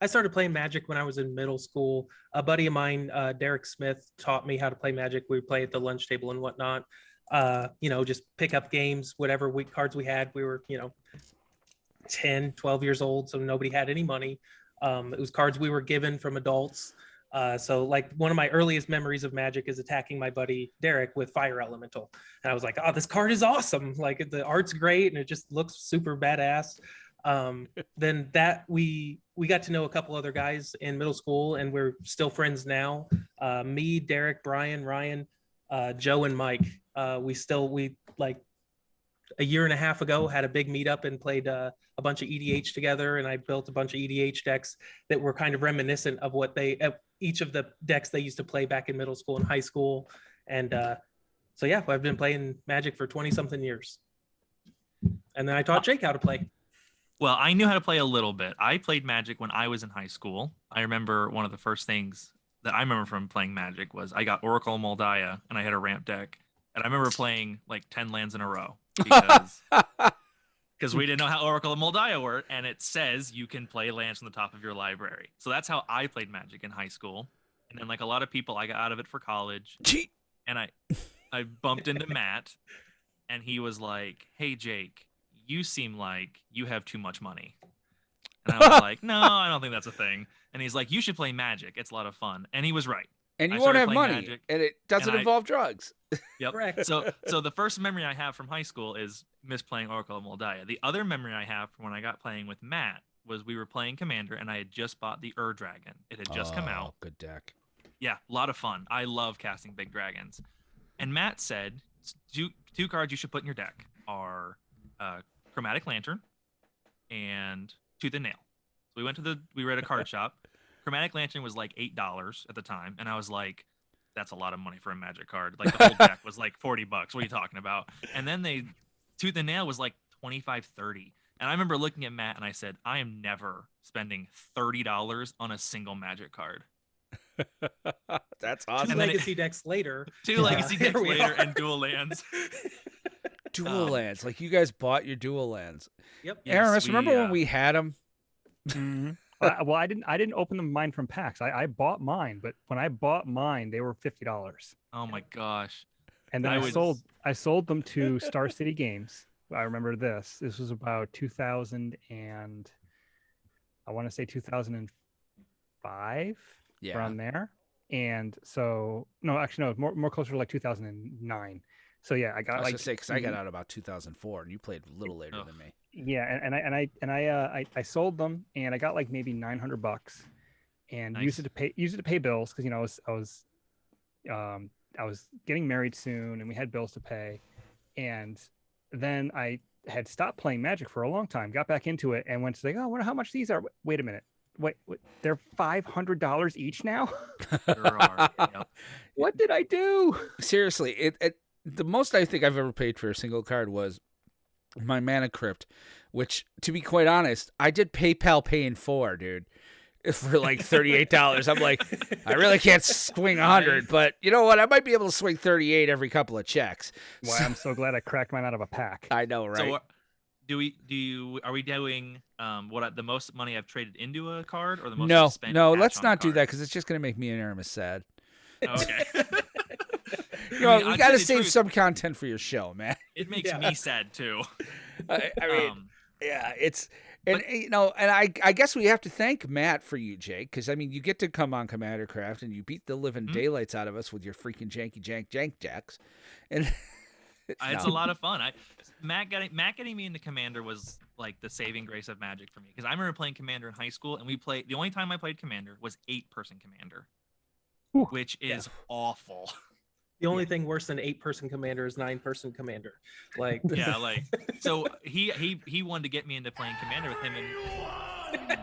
I started playing Magic when I was in middle school. A buddy of mine, Derek Smith, taught me how to play Magic. We would play at the lunch table and whatnot. Just pick up games, whatever cards we had. We were, 10, 12 years old, so nobody had any money. It was cards we were given from adults. So one of my earliest memories of Magic is attacking my buddy Derek with Fire Elemental. And I was like, oh, this card is awesome. Like, the art's great and it just looks super badass. Then we got to know a couple other guys in middle school, and we're still friends now. Me, Derek, Brian, Ryan, Joe, and Mike. We a year and a half ago had a big meetup and played a bunch of EDH together, and I built a bunch of EDH decks that were kind of reminiscent of each of the decks they used to play back in middle school and high school. And so yeah, I've been playing Magic for 20 something years. And then I taught Jake how to play. Well, I knew how to play a little bit. I played Magic when I was in high school. I remember one of the first things that I remember from playing Magic was I got Oracle Moldiah and I had a ramp deck. And I remember playing like 10 lands in a row because we didn't know how Oracle and Moldiah worked, and it says you can play lands from the top of your library. So that's how I played Magic in high school. And then, like a lot of people, I got out of it for college. And I bumped into Matt, and he was like, hey, Jake, you seem like you have too much money. And I was like, no, I don't think that's a thing. And he's like, you should play Magic. It's a lot of fun. And he was right. And you won't have money, Magic, and it doesn't involve drugs. Yep. Correct. So the first memory I have from high school is misplaying Oracle of Moldiah. The other memory I have from when I got playing with Matt was we were playing Commander, and I had just bought the Dragon. It had just come out. Good deck. Yeah, a lot of fun. I love casting big dragons. And Matt said, two cards you should put in your deck are Chromatic Lantern and Tooth and Nail. So we were at a card shop. Chromatic Lantern was like $8 at the time, and I was like, that's a lot of money for a Magic card. Like, the whole deck was like $40. What are you talking about? And then Tooth and Nail was like $25, $30. And I remember looking at Matt and I said, I am never spending $30 on a single Magic card. That's awesome. Two legacy decks later. Two legacy decks later and dual lands. Dual lands. Like, you guys bought your dual lands. Yep. Aramis, remember when we had them? Mm-hmm. Well, I didn't open mine from packs. I bought mine, but when I bought mine, they were $50. Oh my gosh! And then I sold them to Star City Games. I remember this. This was about 2000 and I want to say 2005, Yeah. around there. And so, no, actually, no, more closer to like 2009. So yeah, I I got was like gonna say because I got out about 2004, and you played a little later Ugh. than me. yeah, I sold them, and I got like maybe $900, and Nice. used it to pay bills because I was getting married soon, and we had bills to pay, and then I had stopped playing Magic for a long time, got back into it, and went to like, oh, I wonder how much these are. Wait a minute, wait, they're $500 each now. Sure are. Yep. What did I do? Seriously, it the most I think I've ever paid for a single card was my Mana Crypt, which, to be quite honest, I did PayPal Pay in 4, dude, for like $38. I'm like, I really can't swing 100, but you know what? I might be able to swing 38 every couple of checks. Why, I'm so glad I cracked mine out of a pack. I know, right? So are we doing the most money I've traded into a card, or the most I've spent No, cash let's on a not do card? that because it's just going to make me and Aramis sad. Oh, okay. You know, mean, we I'll got tell to you the save truth, some content for your show, man. It makes Yeah. me sad too. I mean, Um, yeah, it's and you know, and I guess we have to thank Matt for you, Jake, because I mean, you get to come on Commander Craft and you beat the living Mhm. daylights out of us with your freaking janky jank jacks, and It's no. a lot of fun. Matt getting me into Commander was like the saving grace of Magic for me, because I remember playing Commander in high school, and the only time I played Commander was 8-person Commander, Whew. which is awful. The only thing worse than 8-person commander is 9-person commander. Like, Yeah, like so he wanted to get me into playing Commander with him, and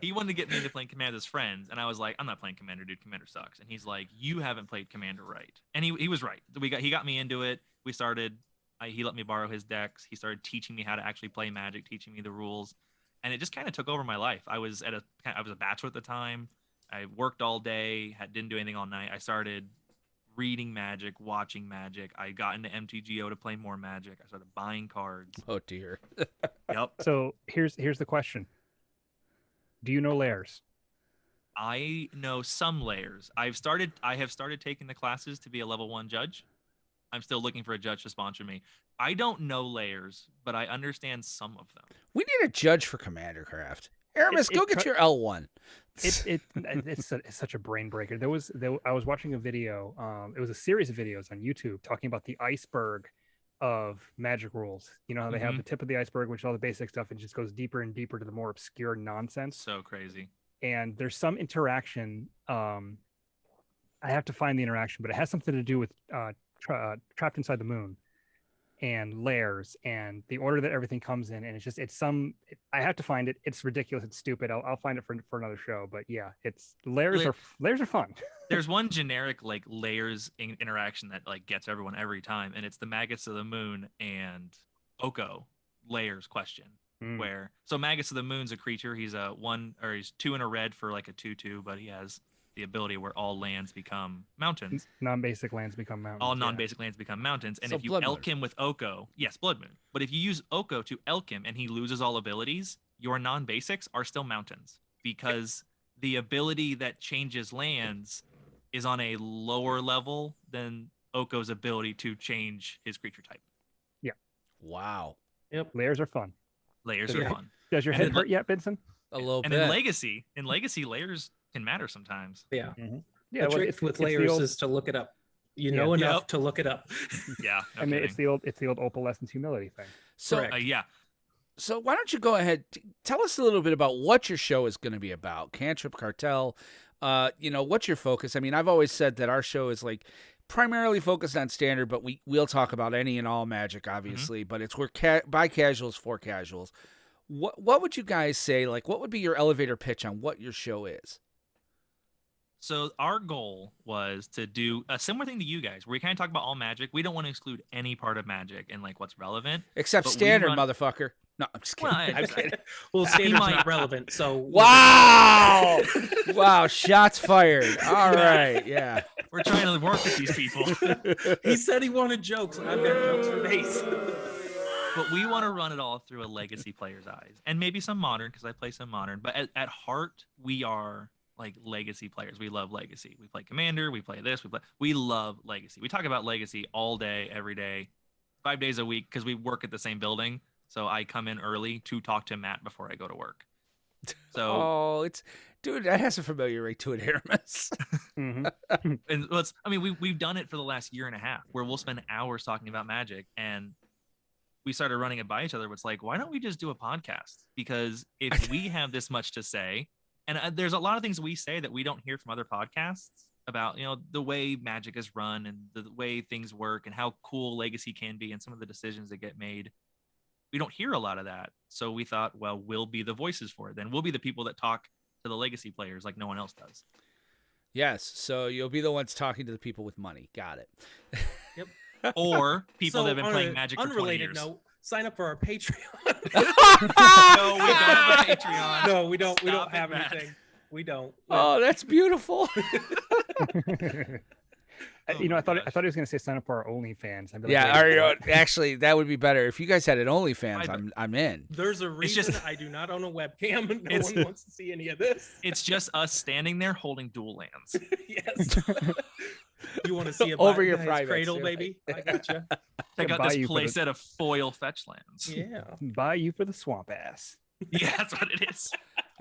he wanted to get me into playing Commander with his friends, and I was like, I'm not playing Commander, dude. Commander sucks. And he's like, you haven't played Commander right, and he was right. He got me into it. We started. He let me borrow his decks. He started teaching me how to actually play Magic, teaching me the rules, and it just kind of took over my life. I was a bachelor at the time. I worked all day, didn't do anything all night. I started reading Magic, watching Magic. I got into MTGO to play more Magic. I started buying cards. Oh dear. Yep. So here's the question. Do you know layers? I know some layers. I have started taking the classes to be a level 1 judge. I'm still looking for a judge to sponsor me. I don't know layers, but I understand some of them. We need a judge for Commander Craft. Aramis, go get your L1. It's such a brain breaker. I was watching a video. It was a series of videos on YouTube talking about the iceberg of Magic rules. You know how they have the tip of the iceberg, which is all the basic stuff, and just goes deeper and deeper to the more obscure nonsense. So crazy. And there's some interaction. I have to find the interaction, but it has something to do with Trapped Inside the Moon and layers and the order that everything comes in, and I have to find it. It's ridiculous. It's stupid. I'll find it for another show. But yeah, it's layers are fun. There's one generic like layers interaction that like gets everyone every time, and it's the Maggots of the Moon and Oko layers question. Where Maggots of the Moon's a creature. He's he's 2 in a red for like a 2/2, but he has the ability where all lands become mountains. Non-basic lands become mountains. All non-basic lands become mountains. And So if you Blood elk Moon. him with Oko, yes, Blood Moon. But if you use Oko to elk him and he loses all abilities, your non-basics are still mountains, because the ability that changes lands is on a lower level than Oko's ability to change his creature type. Wow. Layers are fun. Layers Yeah. are fun. Does your And head then- hurt yet, Benson? A little And bit. in Legacy, layers can matter sometimes. yeah. Yeah, The trick with layers is to look it up. You know Yeah. enough to look it up. Yeah. No I mean, kidding. it's the old opalescence humility thing. So, Correct. Yeah. so why don't you go ahead? Tell us a little bit about what your show is going to be about. Cantrip Cartel. What's your focus? I mean, I've always said that our show is like primarily focused on standard, but we'll talk about any and all Magic, obviously. But it's by casuals for casuals. What would you guys say? Like, what would be your elevator pitch on what your show is? So our goal was to do a similar thing to you guys, where we kind of talk about all Magic. We don't want to exclude any part of Magic and like what's relevant. Except But we standard, run- motherfucker. No, I'm just kidding. Well, I'm kidding. Well, standard's might- not relevant. So Wow! Wow! Shots fired. All right. Yeah. We're trying to work with these people. he said he wanted jokes, and I've got jokes for days. But we want to run it all through a legacy player's eyes, and maybe some modern, because I play some modern. But at heart, we are like legacy players. We love legacy. We play Commander. We play this. We love legacy. We talk about legacy all day, every day, 5 days a week, because we work at the same building. So I come in early to talk to Matt before I go to work. So Oh, dude, that has a familiar ring to it, Aramis. Mm-hmm. and let's I mean we've done it for the last year and a half where we'll spend hours talking about Magic, and we started running it by each other. It's like, why don't we just do a podcast? Because if we have this much to say, and there's a lot of things we say that we don't hear from other podcasts about, the way Magic is run and the way things work and how cool Legacy can be and some of the decisions that get made. We don't hear a lot of that. So we thought, well, we'll be the voices for it. Then we'll be the people that talk to the Legacy players like no one else does. Yes, so you'll be the ones talking to the people with money. Got it. Yep. Or people So that have been on playing a Magic for 20 unrelated years. note, sign up for our Patreon. No, we don't have a Patreon. No, we don't. We Stop don't it, have Matt. anything. We don't. Oh, that's beautiful. You know, my I thought gosh. he was going to say sign up for our OnlyFans. I'd be like, Yeah, wait, what? actually, that would be better. If you guys had an OnlyFans, I'm in. There's a reason just- I do not own a webcam. No It's- one wants to see any of this. It's just us standing there holding dual lands. Yes. You want to see a Over your guy's privates, cradle, you're baby? I gotcha. Check out buy this you for the- playset of foil fetch lands. Yeah. Buy you for the swamp ass. Yeah, that's what it is.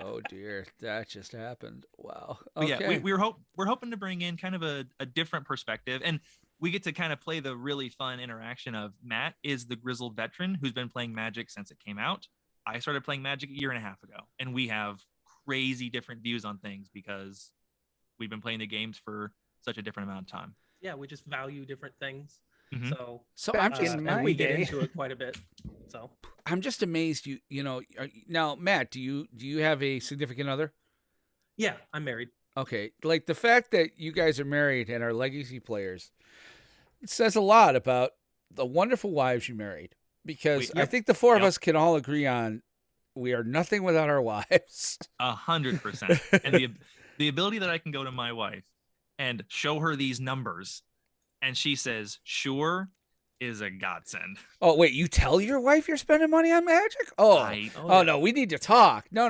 Oh dear, that just happened. Wow. But Okay. yeah, we're hoping to bring in kind of a different perspective, and we get to kind of play the really fun interaction of Matt is the grizzled veteran who's been playing Magic since it came out. I started playing Magic a year and a half ago, and we have crazy different views on things because we've been playing the games for such a different amount of time. Yeah, we just value different things. Mhm. So So Back I'm in just and my we get day. into it quite a bit. So I'm just amazed. Now, Matt, do you have a significant other? yeah, I'm married. Okay, like the fact that you guys are married and are legacy players, it says a lot about the wonderful wives you married. Because I Yep. think the four of Yep. us can all agree on we are nothing without our wives. 100%. And the ability that I can go to my wife and show her these numbers, and she says, "Sure," is a godsend. Oh wait, you tell your wife you're spending money on Magic? Oh, I- oh no, we need to talk. No.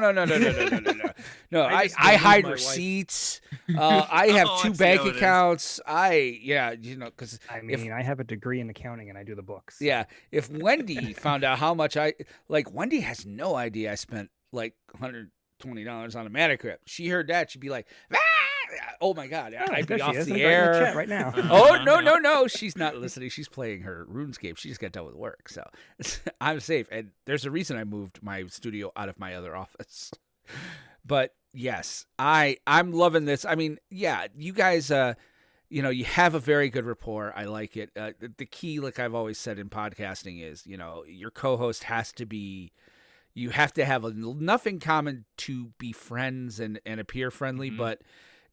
No, I I just believe hide my wife. receipts. I have Oh, I two see bank how it is. accounts. Because I mean, I have a degree in accounting and I do the books. yeah, if Wendy found out how much Wendy has no idea I spent like $120 on a Magic. She heard that, she'd be like, "Ah!" Oh my god, Oh, I'd there be she off is. the I'm inviting her air chat right now. Oh no! She's not listening. She's playing her RuneScape. She just got done with work, so I'm safe. And there's a reason I moved my studio out of my other office. But yes, I'm loving this. I mean, yeah, you guys, you have a very good rapport. I like it. The key, like I've always said in podcasting, is your co-host has to be. You have to have enough in common to be friends and appear friendly, Mhm. but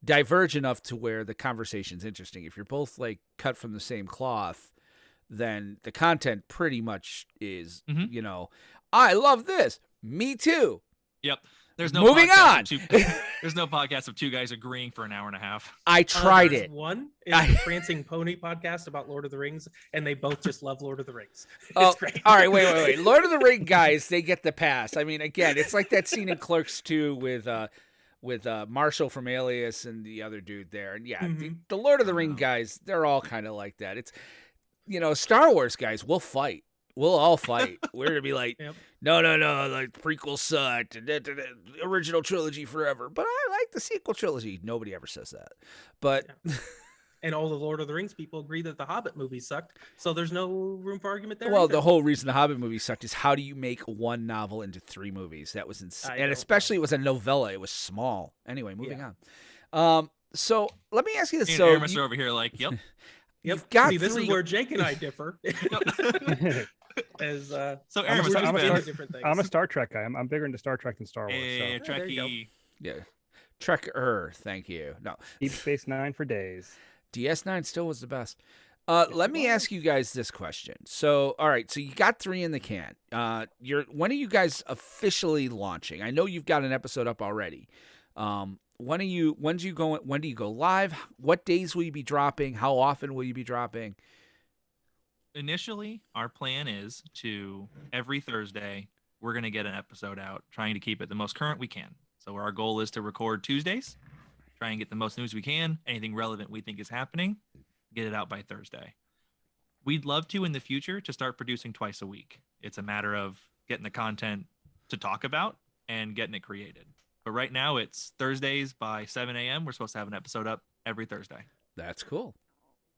diverge enough to where the conversation's interesting. If you're both like cut from the same cloth, then the content pretty much is, Mhm. I love this. Me too. Yep. There's no Moving podcast on. of there's no podcast of two guys agreeing for an hour and a half. I tried There's it. One is I- the Prancing Pony podcast about Lord of the Rings, and they both just love Lord of the Rings. It's Oh, great. all right, wait. Lord of the Ring guys, they get the pass. I mean, again, it's like that scene in Clerks 2 with Marshall from Alias and the other dude there. And yeah, the Lord of the Ring guys, they're all kind of like that. It's Star Wars guys, we'll fight. We'll all fight. We're gonna be like, Yep. no, like prequel sucked, original trilogy forever. But I like the sequel trilogy. Nobody ever says that. But And all the Lord of the Rings people agree that the Hobbit movie sucked, so there's no room for argument there. well, either. the whole reason the Hobbit movie sucked is how do you make one novel into 3 movies? That was insane. I And don't especially it was a novella. It was small. Anyway, moving Yeah. on. So let me ask you this. And So Aramis you, are over here like, yep. Yep. you've got See, this 3 is where Jake and I differ. As So we're Aramis, just how you into been? different things. I'm a Star Trek guy. I'm bigger into Star Trek than Star Wars. Hey, So there you go. Trekkie. yeah, Trekker. Thank you. No, Deep Space Nine for days. DS9 still was the best. Let me ask you guys this question. So, all right, so you got 3 in the can. When are you guys officially launching? I know you've got an episode up already. When do you go live? What days will you be dropping? How often will you be dropping? Initially, our plan is to every Thursday, we're going to get an episode out, trying to keep it the most current we can. So our goal is to record Tuesdays, try and get the most news we can, anything relevant we think is happening, get it out by Thursday. We'd love to in the future to start producing twice a week. It's a matter of getting the content to talk about and getting it created. But right now it's Thursdays by 7 a.m. We're supposed to have an episode up every Thursday. That's cool.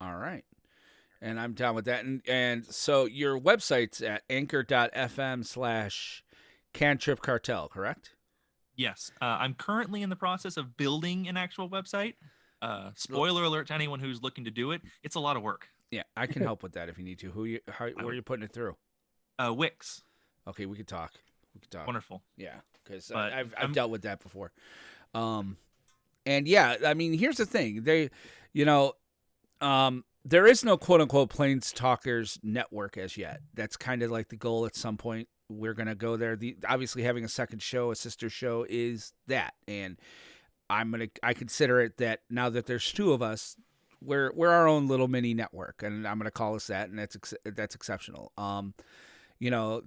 All right. And I'm down with that. And so your website's at anchor.fm/Cantrip Cartel, correct? Yes. I'm currently in the process of building an actual website. Spoiler alert to anyone who's looking to do it. It's a lot of work. Yeah, I can help with that if you need to. Where are you putting it through? Wix. Okay, we could talk. Wonderful. Yeah, because But I've dealt with that before. And yeah, I mean, here's the thing. There is no quote unquote PlanesTalkers network as yet. That's kind of like the goal at some point. We're gonna go there. Obviously having a second show, a sister show, is that, and I consider it that now that there's two of us, we're our own little mini network, and I'm gonna call us that, and that's exceptional.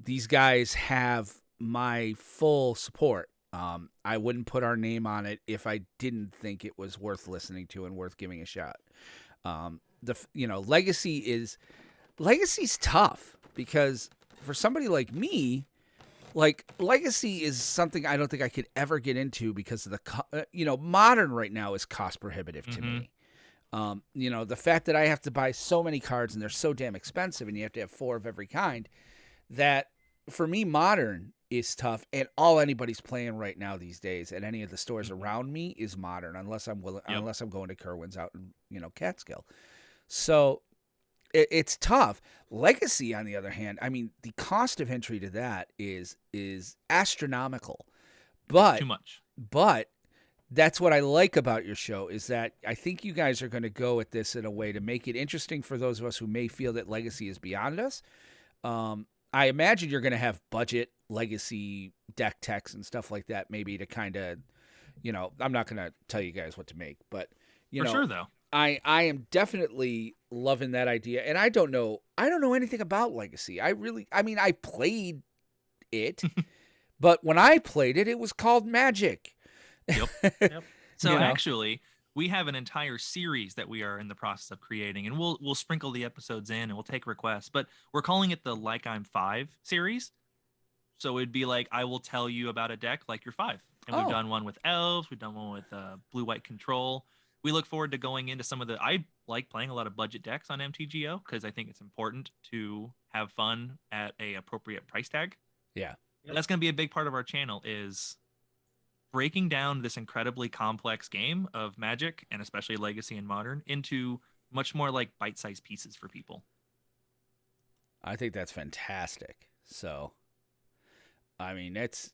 These guys have my full support. I wouldn't put our name on it if I didn't think it was worth listening to and worth giving a shot. Legacy's tough because for somebody like me, like Legacy is something I don't think I could ever get into because of the Modern right now is cost prohibitive to me. The fact that I have to buy so many cards and they're so damn expensive and you have to have 4 of every kind, that for me Modern is tough, and all anybody's playing right now these days at any of the stores around me is Modern, unless I'm going to Kerwin's out in Catskill. So it's tough. Legacy, on the other hand, I mean, the cost of entry to that is astronomical. But too much. But that's what I like about your show, is that I think you guys are going to go at this in a way to make it interesting for those of us who may feel that Legacy is beyond us. I imagine you're going to have budget Legacy deck techs and stuff like that, maybe to kind of, I'm not going to tell you guys what to make, but For sure, though. I am definitely loving that idea, and I don't know anything about Legacy. I played it, but when I played it, it was called Magic. Yep. So actually, we have an entire series that we are in the process of creating, and we'll sprinkle the episodes in and we'll take requests, but we're calling it the Like I'm 5 series. So it'd be like, I will tell you about a deck like you're 5. And we've done one with elves, we've done one with blue-white control. We look forward to going into some of I like playing a lot of budget decks on MTGO because I think it's important to have fun at a appropriate price tag. Yeah. And that's going to be a big part of our channel, is breaking down this incredibly complex game of Magic, and especially Legacy and Modern, into much more like bite-sized pieces for people. I think that's fantastic. So, I mean, that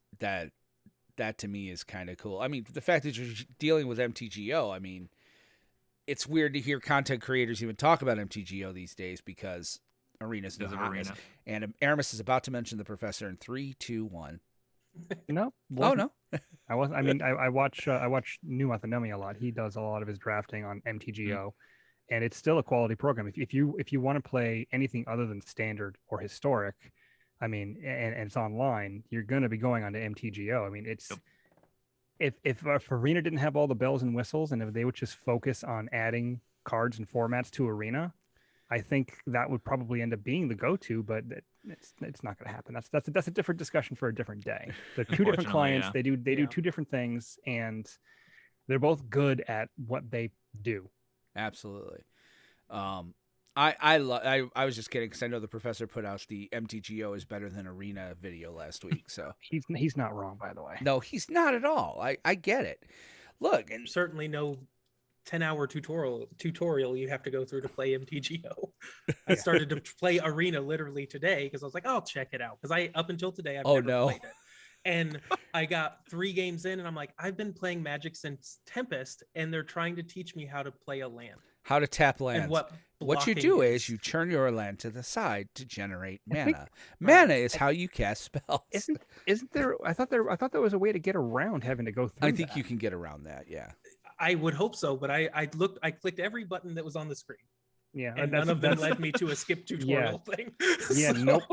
to me is kind of cool. I mean, the fact that you're dealing with MTGO, I mean, it's weird to hear content creators even talk about MTGO these days because Arena's new hotness. And Aramis is about to mention the professor in 3, 2, 1. No. Oh no. I wasn't. I mean, I watch New Athenomi a lot. He does a lot of his drafting on MTGO, and it's still a quality program. If you want to play anything other than standard or historic, I mean, and it's online, you're going to be going on to MTGO. I mean, it's if Arena didn't have all the bells and whistles, and if they would just focus on adding cards and formats to Arena, I think that would probably end up being the go-to. But it's not going to happen. That's a different discussion for a different day. They're two different clients. Yeah. They do two different things, and they're both good at what they do. Absolutely. I was just kidding because I know the professor put out the MTGO is better than Arena video last week. So he's not wrong, by the way. No, he's not at all. I get it. Look, and certainly no 10-hour tutorial you have to go through to play MTGO. I started to play Arena literally today because I was like, I'll check it out, because up until today I've never played it. And I got 3 games in and I'm like, I've been playing Magic since Tempest, and they're trying to teach me how to play a land. How to tap lands. And what you do is you turn your land to the side to generate mana. Mana is how you cast spells. Isn't there? I thought there was a way to get around having to go through. I think you can get around that. Yeah. I would hope so, but I clicked every button that was on the screen. Yeah, and none of them led me to a skip tutorial thing. Yeah, nope.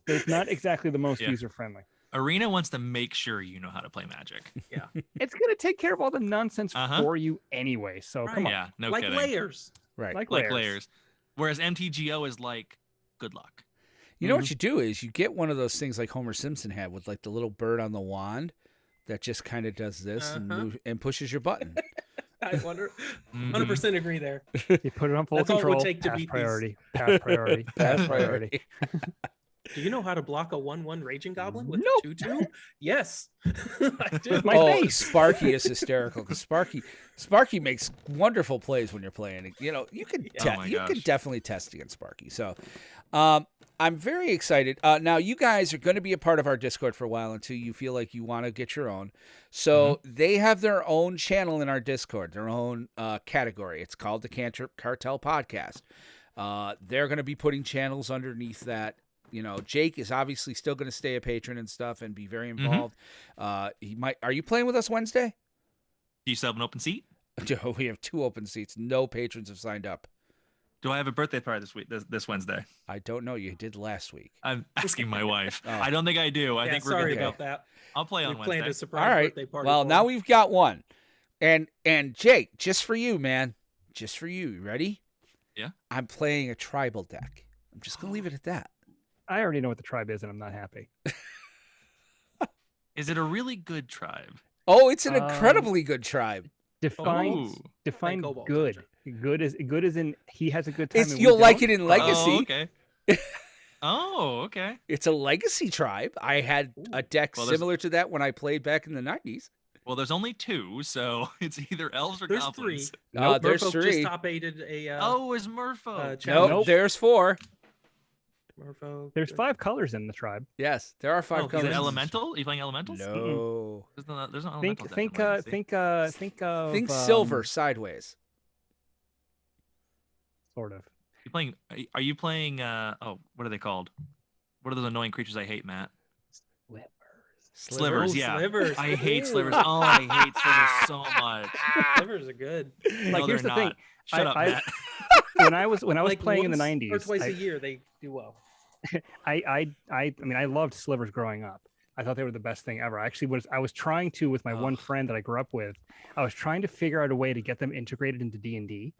That's not exactly the most user friendly. Arena wants to make sure you know how to play Magic. Yeah, it's gonna take care of all the nonsense for you anyway. So come on, yeah, no like kidding. Layers, right? Like layers. Whereas MTGO is like, good luck. You know what you do is you get one of those things like Homer Simpson had with like the little bird on the wand. that just kind of does this Uh-huh. and pushes your button. I wonder. Mhm. 100% agree there. You put it on full That's all it would control. take to Pass beat these. priority. Pass priority. Pass priority. Do you know how to block a 1/1 Raging Goblin with Nope. a 2/2? Yes, I do. My face. Sparky is hysterical because Sparky makes wonderful plays when you're playing. You know, you can Oh my you can gosh. definitely test against Sparky. So, I'm very excited. Now, you guys are going to be a part of our Discord for a while until you feel like you want to get your own. So they have their own channel in our Discord, their own category. It's called the Cantrip Cartel Podcast. They're going to be putting channels underneath that. You know, Jake is obviously still going to stay a patron and stuff and be very involved. He might. Are you playing with us Wednesday? Do you still have an open seat? We have 2 open seats. No patrons have signed up. Do I have a birthday party this week? This Wednesday? I don't know. You did last week. I'm asking my wife. Oh. I don't think I do. I Yeah, think we're sorry good to go. about that. I'll play on We planned Wednesday. a surprise All right. birthday party. Well, for now him. we've got one. And Jake, just for you, man. Just for you. You ready? Yeah. I'm playing a tribal deck. I'm just going to leave it at that. I already know what the tribe is, and I'm not happy. Is it a really good tribe? Oh, it's an incredibly good tribe. Define Ooh. define Cobalt, good. Good as in he has a good time. It's and we you'll like don't? it in Legacy. Oh, okay. Oh, okay. It's a Legacy tribe. I had a deck Well, there's- similar to that when I played back in the 90s. Well, there's only 2, so it's either elves or There's goblins. 3. No, there's Merfolk 3. just top aided a. Oh, is Murpho? challenge. Nope, there's 4. Merfolk. There's 5 colors in the tribe. Yes, there are 5 Oh, is it Is colors. it elemental? Are you playing elementals? No. There's no Think elemental deck think in Legacy. think of Think silver sideways. sort of. You playing? Are you playing? Oh, what are they called? What are those annoying creatures I hate, Matt? Slivers. Oh, Yeah. slivers. I hate Ooh. slivers. Oh, I hate slivers so much. Slivers are good. Like No, here's they're the thing. not. Shut up, I- Matt. When I was Like playing in the once 90s, or twice a year, they do well. I mean I loved slivers growing up. I thought they were the best thing ever. I was trying to with my one Ugh. friend that I grew up with. I was trying to figure out a way to get them integrated into D&D.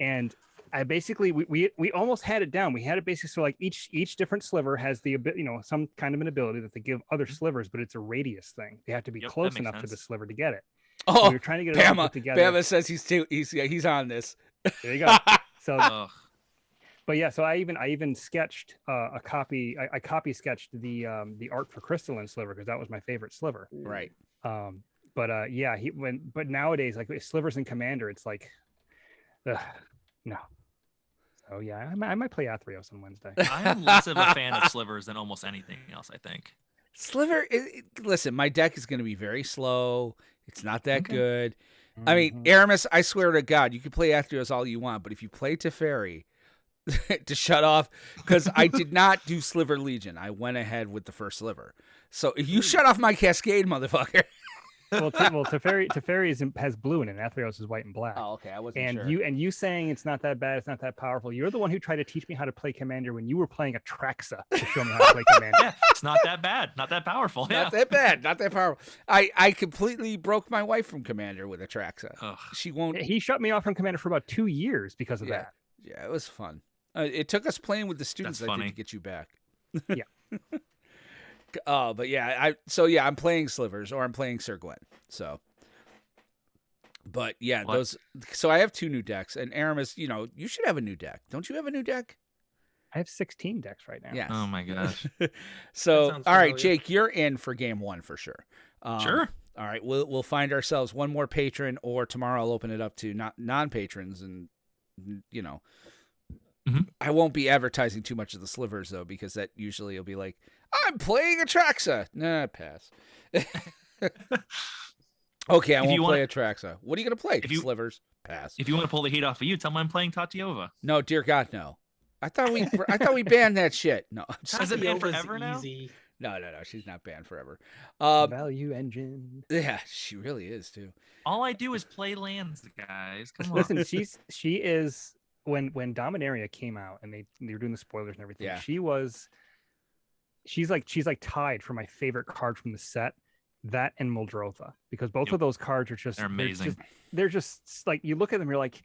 And I basically we almost had it down. We had it basically so like each different sliver has the some kind of an ability that they give other slivers, but it's a radius thing. They have to be Yep, that close makes enough to the sense. sliver to get it. Oh, So we were trying to get it all put together. Bama says he's on this. There you go. So Ugh. but yeah, so I even sketched a copy. I copy sketched the art for Crystalline Sliver because that was my favorite sliver. Right. But yeah, but nowadays like slivers in Commander, it's like, no. So yeah, I might play Athreos on Wednesday. I am less of a fan of slivers than almost anything else, I think. Sliver, listen, my deck is going to be very slow. It's not that Okay. good. I mean, Aramis, I swear to God, you can play Athreos all you want, but if you play Teferi to shut off, because I did not do Sliver Legion. I went ahead with the first Sliver. So if you shut off my Cascade, motherfucker. Teferi has blue in it. Athreos is white and black. Oh, okay. I wasn't And sure. you saying it's not that bad, it's not that powerful. You're the one who tried to teach me how to play Commander when you were playing Atraxa to show me how to play Commander. Yeah, it's not that bad. Not that powerful. Yeah. Not that bad. Not that powerful. I completely broke my wife from Commander with Atraxa. Ugh. She won't. He shut me off from Commander for about 2 years because of that. Yeah, it was fun. It took us playing with the students That's I did funny. to get you back. Yeah. But yeah, I'm playing Slivers or I'm playing Sir Gwen. So, but yeah, What? those. So I have 2 new decks, and Aramis, you should have a new deck. Don't you have a new deck? I have 16 decks right now. Yes. Oh my gosh. So, sounds all right, familiar. Jake, you're in for game 1 for sure. Sure. All right, we'll find ourselves one more patron, or tomorrow I'll open it up to non-patrons, and Mhm. I won't be advertising too much of the slivers though, because that usually will be like, I'm playing Atraxa. Nah, pass. Okay, I If you won't play want- Atraxa. What are you gonna play? If you- Slivers, pass. If you want to pull the heat off of you, tell me I'm playing Tatiova. No, dear God, no. I thought we banned that shit. No, I'm just- Has it been Tatiova's forever now? easy. no. She's not banned forever. Value engine. Yeah, she really is too. All I do is play lands, guys. Come on. Listen, she is when Dominaria came out and they were doing the spoilers and everything. Yeah. She's like tied for my favorite card from the set. That and Muldrotha, because both Yep. of those cards are just They're amazing. They're just like you look at them, you're like,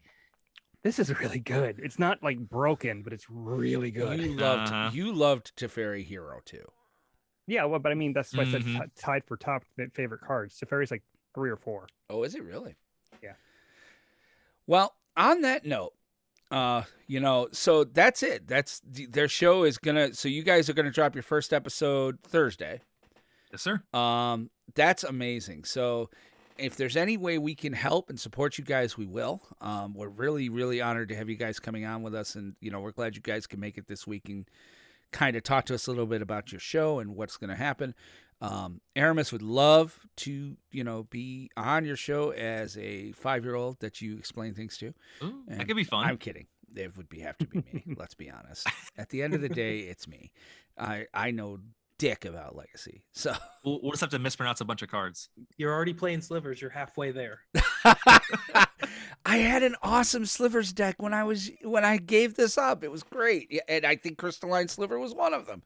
this is really good. It's not like broken, but it's really good. You loved Teferi Hero too. Yeah, well, but I mean, that's why I said Mhm. tied for top favorite cards. Teferi's like 3 or 4. Oh, is it really? Yeah. Well, on that note, so that's it. Their show is gonna. So you guys are gonna drop your first episode Thursday. Yes, sir. That's amazing. So if there's any way we can help and support you guys, we will. We're really, really honored to have you guys coming on with us, and we're glad you guys can make it this week and kind of talk to us a little bit about your show and what's going to happen. Aramis would love to, be on your show as a 5-year-old that you explain things to. Ooh, And that could be fun. I'm kidding. It would have to be me. Let's be honest. At the end of the day, it's me. I know dick about Legacy. So We'll just have to mispronounce a bunch of cards. You're already playing Slivers. You're halfway there. I had an awesome Slivers deck when I gave this up. It was great. Yeah, and I think Crystalline Sliver was one of them.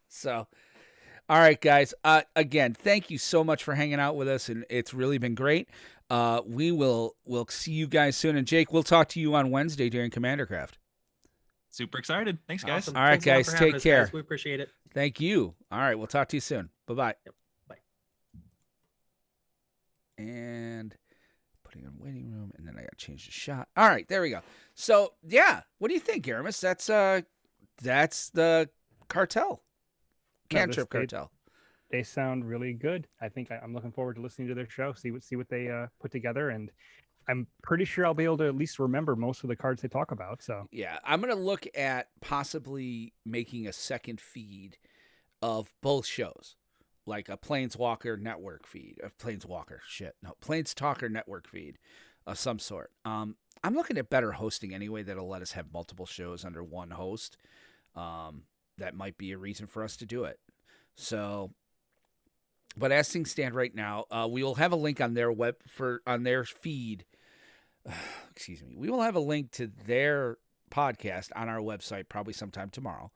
So, all right, guys. Again, thank you so much for hanging out with us, and it's really been great. We'll see you guys soon. And Jake, we'll talk to you on Wednesday during Commander Craft. Super excited. Thanks, guys. Awesome. All right, Thanks a lot guys, for having take us, care. guys. We appreciate it. Thank you. All right, we'll talk to you soon. Bye-bye. Yep. Bye. And putting in waiting room, and then I got to change the shot. All right, there we go. So, yeah, what do you think, Aramis? That's the cartel. Cantrip cartel. They sound really good. I think I'm looking forward to listening to their show, see what they put together, and I'm pretty sure I'll be able to at least remember most of the cards they talk about. So Yeah, I'm going to look at possibly making a second feed of both shows, like a Planeswalker network feed, Planestalker network feed of some sort. I'm looking at better hosting anyway that'll let us have multiple shows under one host. That might be a reason for us to do it. So, but as things stand right now, we will have a link on their on their feed. Excuse me. We will have a link to their podcast on our website probably sometime tomorrow.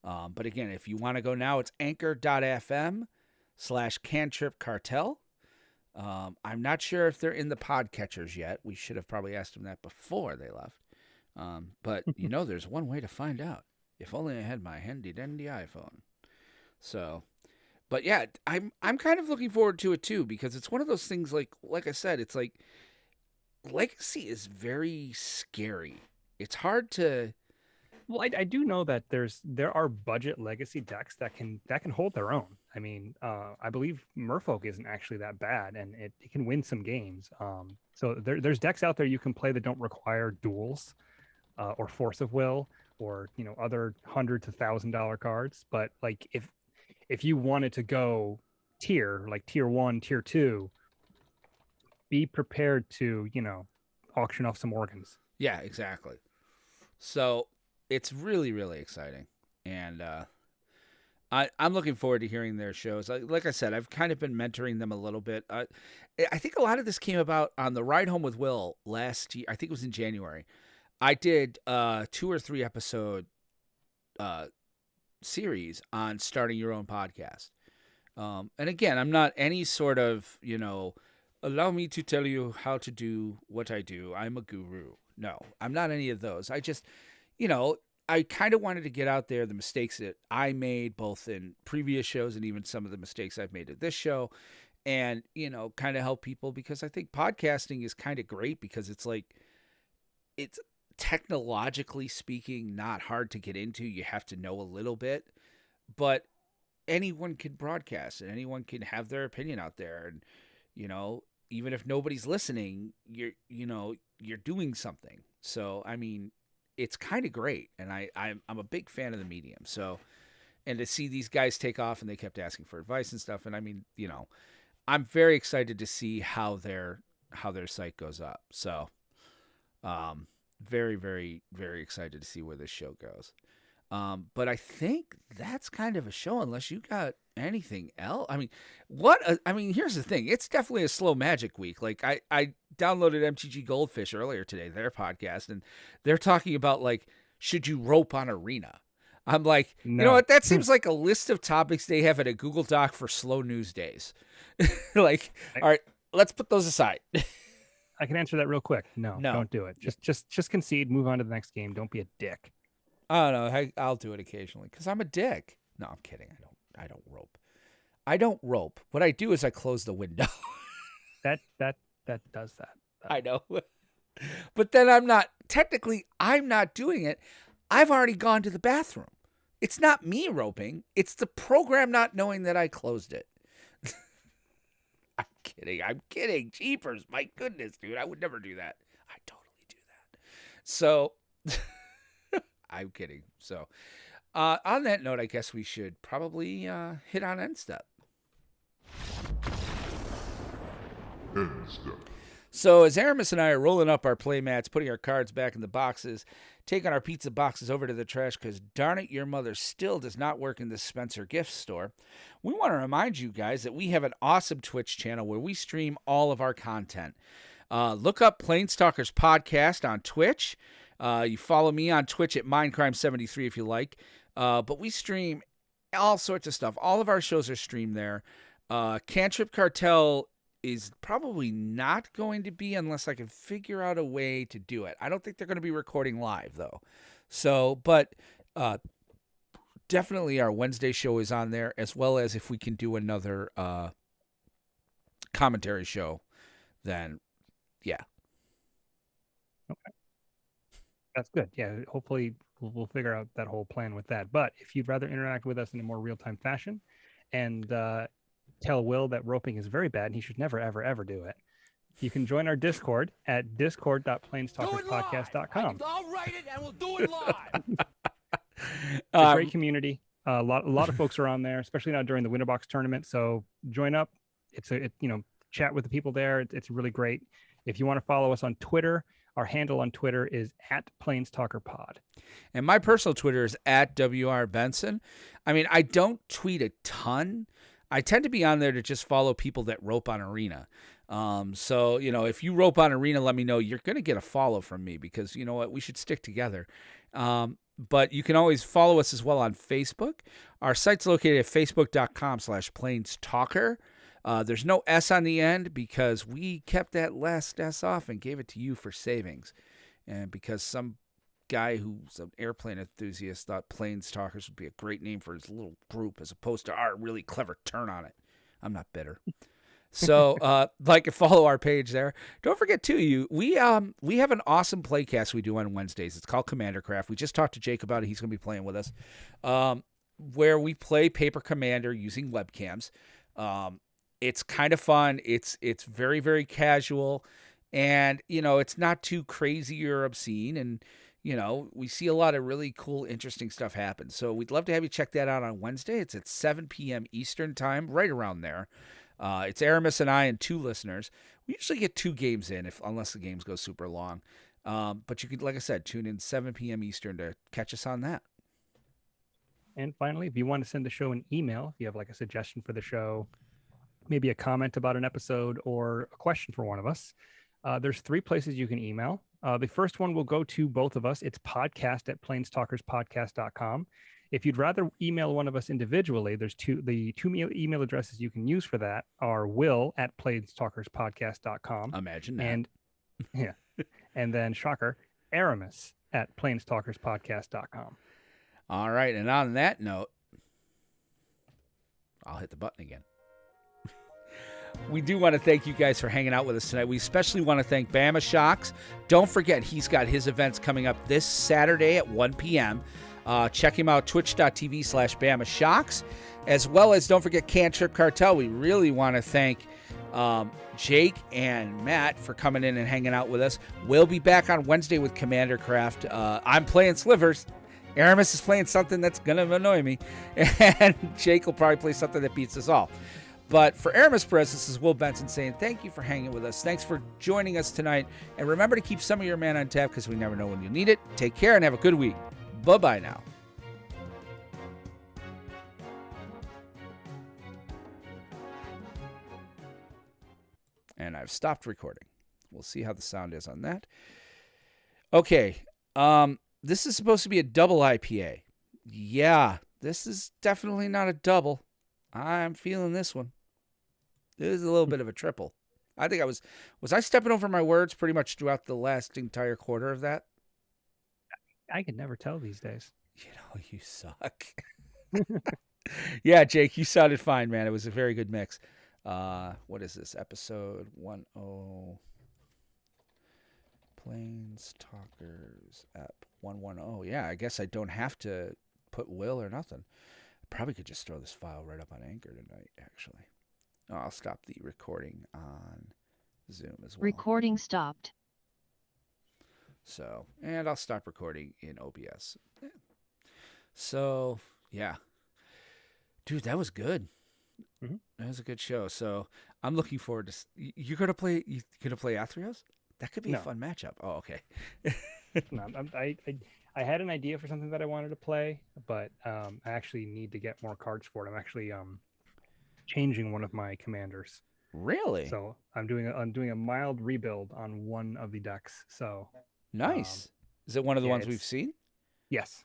But again, if you want to go now, it's anchor.fm/Cantrip Cartel. I'm not sure if they're in the podcatchers yet. We should have probably asked them that before they left. But there's one way to find out. If only I had my handy dandy iPhone. So, but yeah, I'm kind of looking forward to it too, because it's one of those things like I said, it's like Legacy is very scary. It's hard to. Well, I do know that there are budget Legacy decks that can hold their own. I mean, I believe Merfolk isn't actually that bad, and it can win some games. So there's decks out there you can play that don't require duels, or Force of Will, or other $100 to $1,000 cards. But like if you wanted to go tier 1, tier 2, be prepared to auction off some organs. Yeah, exactly. So it's really, really exciting, and I'm looking forward to hearing their shows. Like I said, I've kind of been mentoring them a little bit. I think a lot of this came about on the ride home with Will last year. I think it was in January. I did 2 or 3 episode series on starting your own podcast. And again, I'm not any sort of, allow me to tell you how to do what I do. I'm a guru. No, I'm not any of those. I just, I kind of wanted to get out there the mistakes that I made both in previous shows and even some of the mistakes I've made at this show, and, kind of help people, because I think podcasting is kind of great because it's like, it's technologically speaking not hard to get into. You have to know a little bit, but anyone can broadcast and anyone can have their opinion out there. And, even if nobody's listening, you're doing something. So, I mean, it's kind of great. And I'm a big fan of the medium. So, and to see these guys take off, and they kept asking for advice and stuff. And I mean, I'm very excited to see how their site goes up. So, very, very, very excited to see where this show goes. But I think that's kind of a show, unless you got anything else. I mean, here's the thing. It's definitely a slow Magic week. Like I downloaded MTG Goldfish earlier today, their podcast, and they're talking about like, should you rope on Arena? I'm like, No. You know what? That seems like a list of topics they have in a Google Doc for slow news days. Like, all right, let's put those aside. I can answer that real quick. No, No. don't do it. Just concede, move on to the next game. Don't be a dick. Oh no, I'll do it occasionally because I'm a dick. No, I'm kidding. I don't. I don't rope. I don't rope. What I do is I close the window. That does that. I know. But then I'm not doing it. I've already gone to the bathroom. It's not me roping. It's the program not knowing that I closed it. I'm kidding. Jeepers. My goodness, dude. I would never do that. I totally do that. So I'm kidding. So on that note, I guess we should probably hit on end step. End step. So as Aramis and I are rolling up our play mats, putting our cards back in the boxes, taking our pizza boxes over to the trash because darn it, your mother still does not work in the Spencer gift store, we want to remind you guys that we have an awesome Twitch channel where we stream all of our content. Look up PlanesTalkers Podcast on Twitch. You follow me on Twitch at Mindcrime73 if you like. But we stream all sorts of stuff. All of our shows are streamed there. Cantrip Cartel is probably not going to be unless I can figure out a way to do it. I don't think they're going to be recording live, though. So, but definitely our Wednesday show is on there, as well as if we can do another commentary show, then yeah. Okay. That's good. Yeah, hopefully we'll figure out that whole plan with that. But if you'd rather interact with us in a more real-time fashion and tell Will that roping is very bad and he should never, ever, ever do it, you can join our Discord at discord.planestalkerspodcast.com. I'll write it and we'll do it live. It's a great community. A lot of folks are on there, especially now during the Winterbox tournament. So join up. Chat with the people there. It's really great. If you want to follow us on Twitter, our handle on Twitter is @PlanesTalkerPod. And my personal Twitter is @WRBenson. I mean, I don't tweet a ton. I tend to be on there to just follow people that rope on Arena. So, if you rope on Arena, let me know. You're going to get a follow from me because, you know what, we should stick together. But you can always follow us as well on Facebook. Our site's located at facebook.com/PlanesTalker. There's no S on the end because we kept that last S off and gave it to you for savings. And because some guy who's an airplane enthusiast thought PlanesTalkers would be a great name for his little group as opposed to our really clever turn on it. I'm not bitter. So, like and follow our page there. Don't forget too, we have an awesome playcast we do on Wednesdays. It's called Commander Craft. We just talked to Jake about it. He's going to be playing with us, where we play Paper Commander using webcams. It's kind of fun. It's very, very casual, and it's not too crazy or obscene, and we see a lot of really cool, interesting stuff happen. So we'd love to have you check that out on Wednesday. It's at 7 p.m. Eastern time, right around there. It's Aramis and I and 2 listeners. We usually get 2 games in, unless the games go super long. But you could, like I said, tune in 7 p.m. Eastern to catch us on that. And finally, if you want to send the show an email, if you have like a suggestion for the show, maybe a comment about an episode or a question for one of us, there's 3 places you can email. The first one will go to both of us. It's podcast@planestalkerspodcast.com. If you'd rather email one of us individually, the two email addresses you can use for that are will@planestalkerspodcast.com. Imagine that. And yeah. And then shocker, Aramis@planestalkerspodcast.com. All right. And on that note, I'll hit the button again. We do want to thank you guys for hanging out with us tonight. We especially want to thank BamaShockz. Don't forget, he's got his events coming up this Saturday at 1 p.m. Check him out, twitch.tv/BamaShockz. As well as, don't forget, Cantrip Cartel. We really want to thank Jake and Matt for coming in and hanging out with us. We'll be back on Wednesday with Commander Craft. I'm playing Slivers. Aramis is playing something that's going to annoy me. And Jake will probably play something that beats us all. But for Aramis Perez, this is Will Benson saying thank you for hanging with us. Thanks for joining us tonight. And remember to keep some of your mana on tap because we never know when you need it. Take care and have a good week. Bye-bye now. And I've stopped recording. We'll see how the sound is on that. Okay. This is supposed to be a double IPA. Yeah, this is definitely not a double. I'm feeling this one. This is a little bit of a triple. I think was I stepping over my words pretty much throughout the last entire quarter of that? I can never tell these days. You suck. Yeah, Jake, you sounded fine, man. It was a very good mix. What is this? Episode 10. PlanesTalkers Ep110. Yeah, I guess I don't have to put Will or nothing. I probably could just throw this file right up on Anchor tonight, actually. Oh, I'll stop the recording on Zoom as well. Recording stopped. So, and I'll stop recording in OBS. Yeah. So, yeah. Dude, that was good. Mhm. That was a good show. So, I'm looking forward to... You're going to play... You going to play Athreos? That could be a fun matchup. Oh, okay. No, I had an idea for something that I wanted to play, but I actually need to get more cards for it. I'm actually changing one of my commanders. Really? So I'm doing a mild rebuild on one of the decks. So nice. Is it one of the ones we've seen? Yes.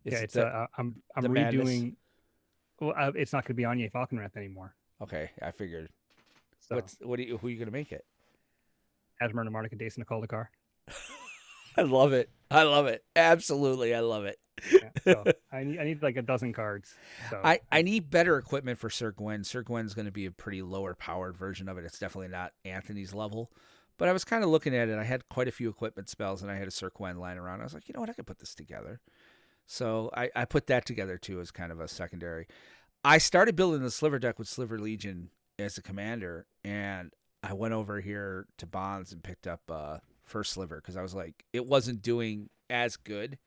Is it's the, I'm the redoing. madness? Well, it's not going to be Anya Falconwrath anymore. Okay, I figured. So who are you going to make it? Asmar, Namarnik, and Dace Nicole. I love it. I love it. Absolutely, I love it. Yeah, so I need like a dozen cards. So I need better equipment for Sir Gwen. Sir Gwen's going to be a pretty lower powered version of it. It's definitely not Anthony's level. But I was kind of looking at it. I had quite a few equipment spells, and I had a Sir Gwen lying around. I was like, you know what? I could put this together. So I put that together, too, as kind of a secondary. I started building the Sliver deck with Sliver Legion as a commander, and I went over here to Bonds and picked up first Sliver because I was like, it wasn't doing as good.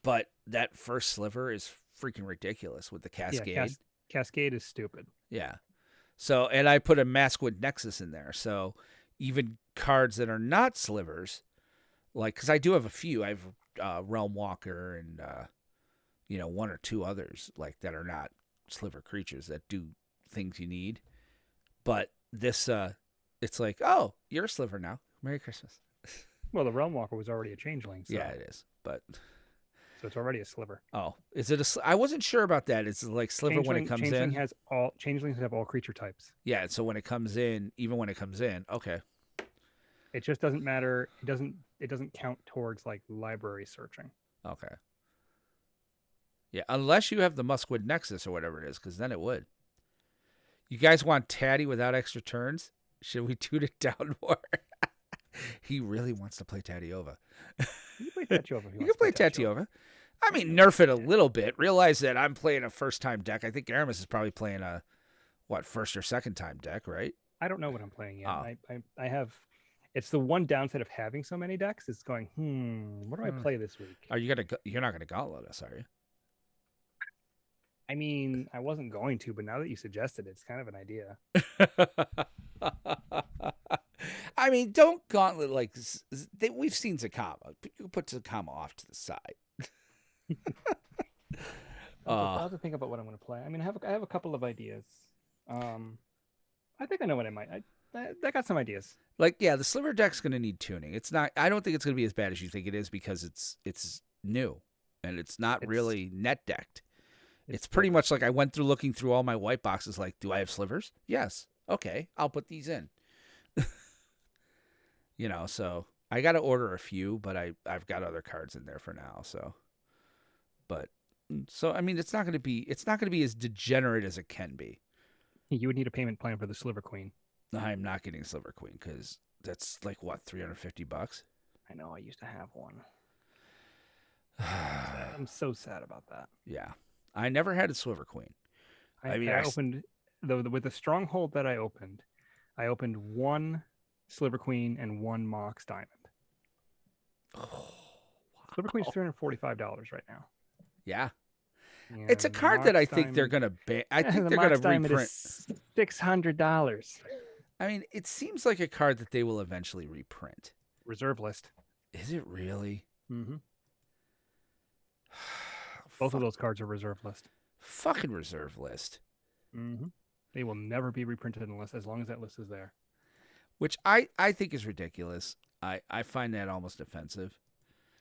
But that first Sliver is freaking ridiculous with the Cascade. Yeah, Cascade is stupid. Yeah. So, and I put a Maskwood Nexus in there. So even cards that are not Slivers, like, because I do have a few. I have Realm Walker and, one or two others, like, that are not Sliver creatures that do things you need. But this, it's like, oh, you're a Sliver now. Merry Christmas. Well, the Realm Walker was already a changeling. So. Yeah, it is. But... So it's already a Sliver. Oh, is it I wasn't sure about that. It's like Sliver when it comes in. Changelings have all creature types. Yeah, so when it comes in, even when it comes in, okay. It just doesn't matter. It doesn't count towards like library searching. Okay. Yeah, unless you have the Muskwood Nexus or whatever it is, because then it would. You guys want Taddy without extra turns? Should we tune it down more? He really wants to play Tatiova. You can play Tatiova. You can play Tatiova. I mean, nerf it a little bit. Realize that I'm playing a first-time deck. I think Aramis is probably playing a, first or second-time deck, right? I don't know what I'm playing yet. Oh. I have... It's the one downside of having so many decks. It's going, what do I play this week? You're not gonna gauntlet us, are you? I mean, I wasn't going to, but now that you suggested it, it's kind of an idea. I mean, don't gauntlet we've seen Zakama. You put Zakama off to the side. I'll have to think about what I'm going to play. I mean, I have a couple of ideas. I think I know what I might. I got some ideas. Like, yeah, the Sliver deck's going to need tuning. It's not. I don't think it's going to be as bad as you think it is because it's new and it's not really net decked. It's pretty much like I went through looking through all my white boxes. Like, do I have Slivers? Yes. Okay, I'll put these in. So I got to order a few, but I've got other cards in there for now. So I mean, it's not going to be as degenerate as it can be. You would need a payment plan for the Sliver Queen. I'm not getting Sliver Queen because that's like what, $350? I know. I used to have one. I'm so sad about that. Yeah, I never had a Sliver Queen. I opened with the stronghold that I opened one Sliver Queen and one Mox Diamond. Oh, wow. Sliver Queen's $345 right now. Yeah. It's a card that I think they're going to ban. I think they're going to reprint. $600. I mean, it seems like a card that they will eventually reprint. Reserve list. Is it really? Mm-hmm. Both of those cards are reserve list. Fucking reserve list. Mm-hmm. They will never be reprinted as long as that list is there. Which I think is ridiculous. I find that almost offensive.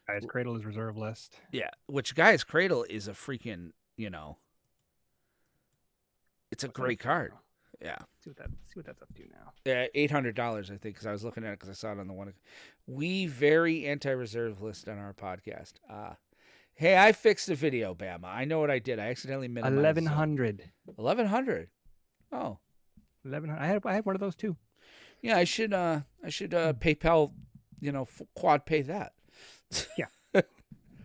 Guy's Cradle is reserve list. Yeah, which Guy's Cradle is a freaking, it's a great card. Yeah. See what that's up to now. Yeah, $800, I think, because I was looking at it because I saw it on the one. We very anti-reserve list on our podcast. Hey, I fixed the video, Bama. I know what I did. I accidentally minimized 1100. 1100. Oh, 1100. I had one of those too. yeah. I should PayPal, quad pay that.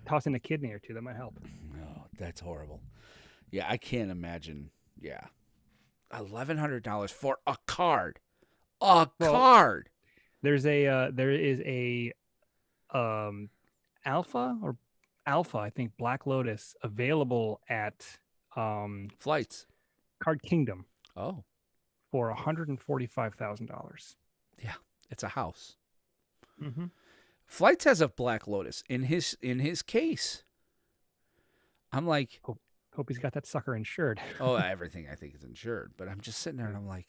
Toss in a kidney or two. That might help. No, that's horrible. Yeah, I can't imagine. Yeah, $1,100 for a card. Card. There is a alpha, I think, Black Lotus available at Flights. Card Kingdom Oh, for $145,000. yeah. It's a house. Mm-hmm. Flights has a Black Lotus in his case. I'm like, Hope he's got that sucker insured. oh, everything I think is insured, but I'm just sitting there and I'm like,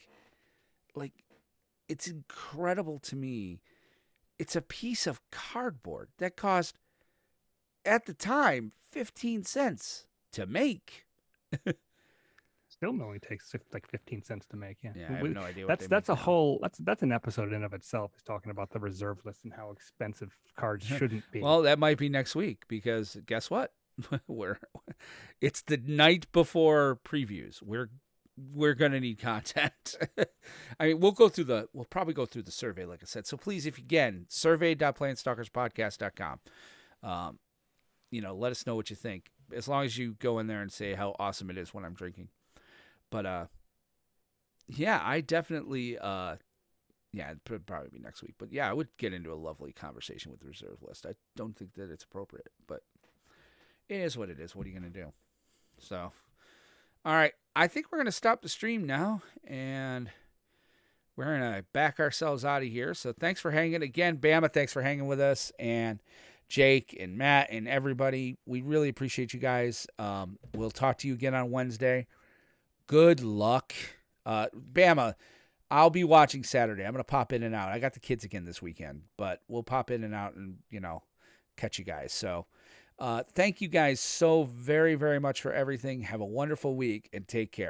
it's incredible to me. It's a piece of cardboard that cost, at the time, 15 cents to make. Still only takes like 15 cents to make. Yeah, Yeah, I have no idea what that's they that's a make now. whole that's an episode in and of itself. Is talking about the reserve list and how expensive cards shouldn't be. Well, that might be next week because guess what? It's the night before previews. We're gonna need content. I mean, we'll probably go through the survey, like I said. So please, if again, survey.planestalkerspodcast.com. Let us know what you think. As long as you go in there and say how awesome it is when I'm drinking. But yeah, I definitely it'd probably be next week. But yeah, I would get into a lovely conversation with the reserve list. I don't think that it's appropriate, but it is what it is. What are you gonna do? So, all right, I think we're gonna stop the stream now, and we're gonna back ourselves out of here. So thanks for hanging again, Bama. Thanks for hanging with us, and Jake and Matt and everybody. We really appreciate you guys. We'll talk to you again on Wednesday. Good luck. Bama, I'll be watching Saturday. I'm going to pop in and out. I got the kids again this weekend, but we'll pop in and out and, catch you guys. So thank you guys so very, very much for everything. Have a wonderful week and take care.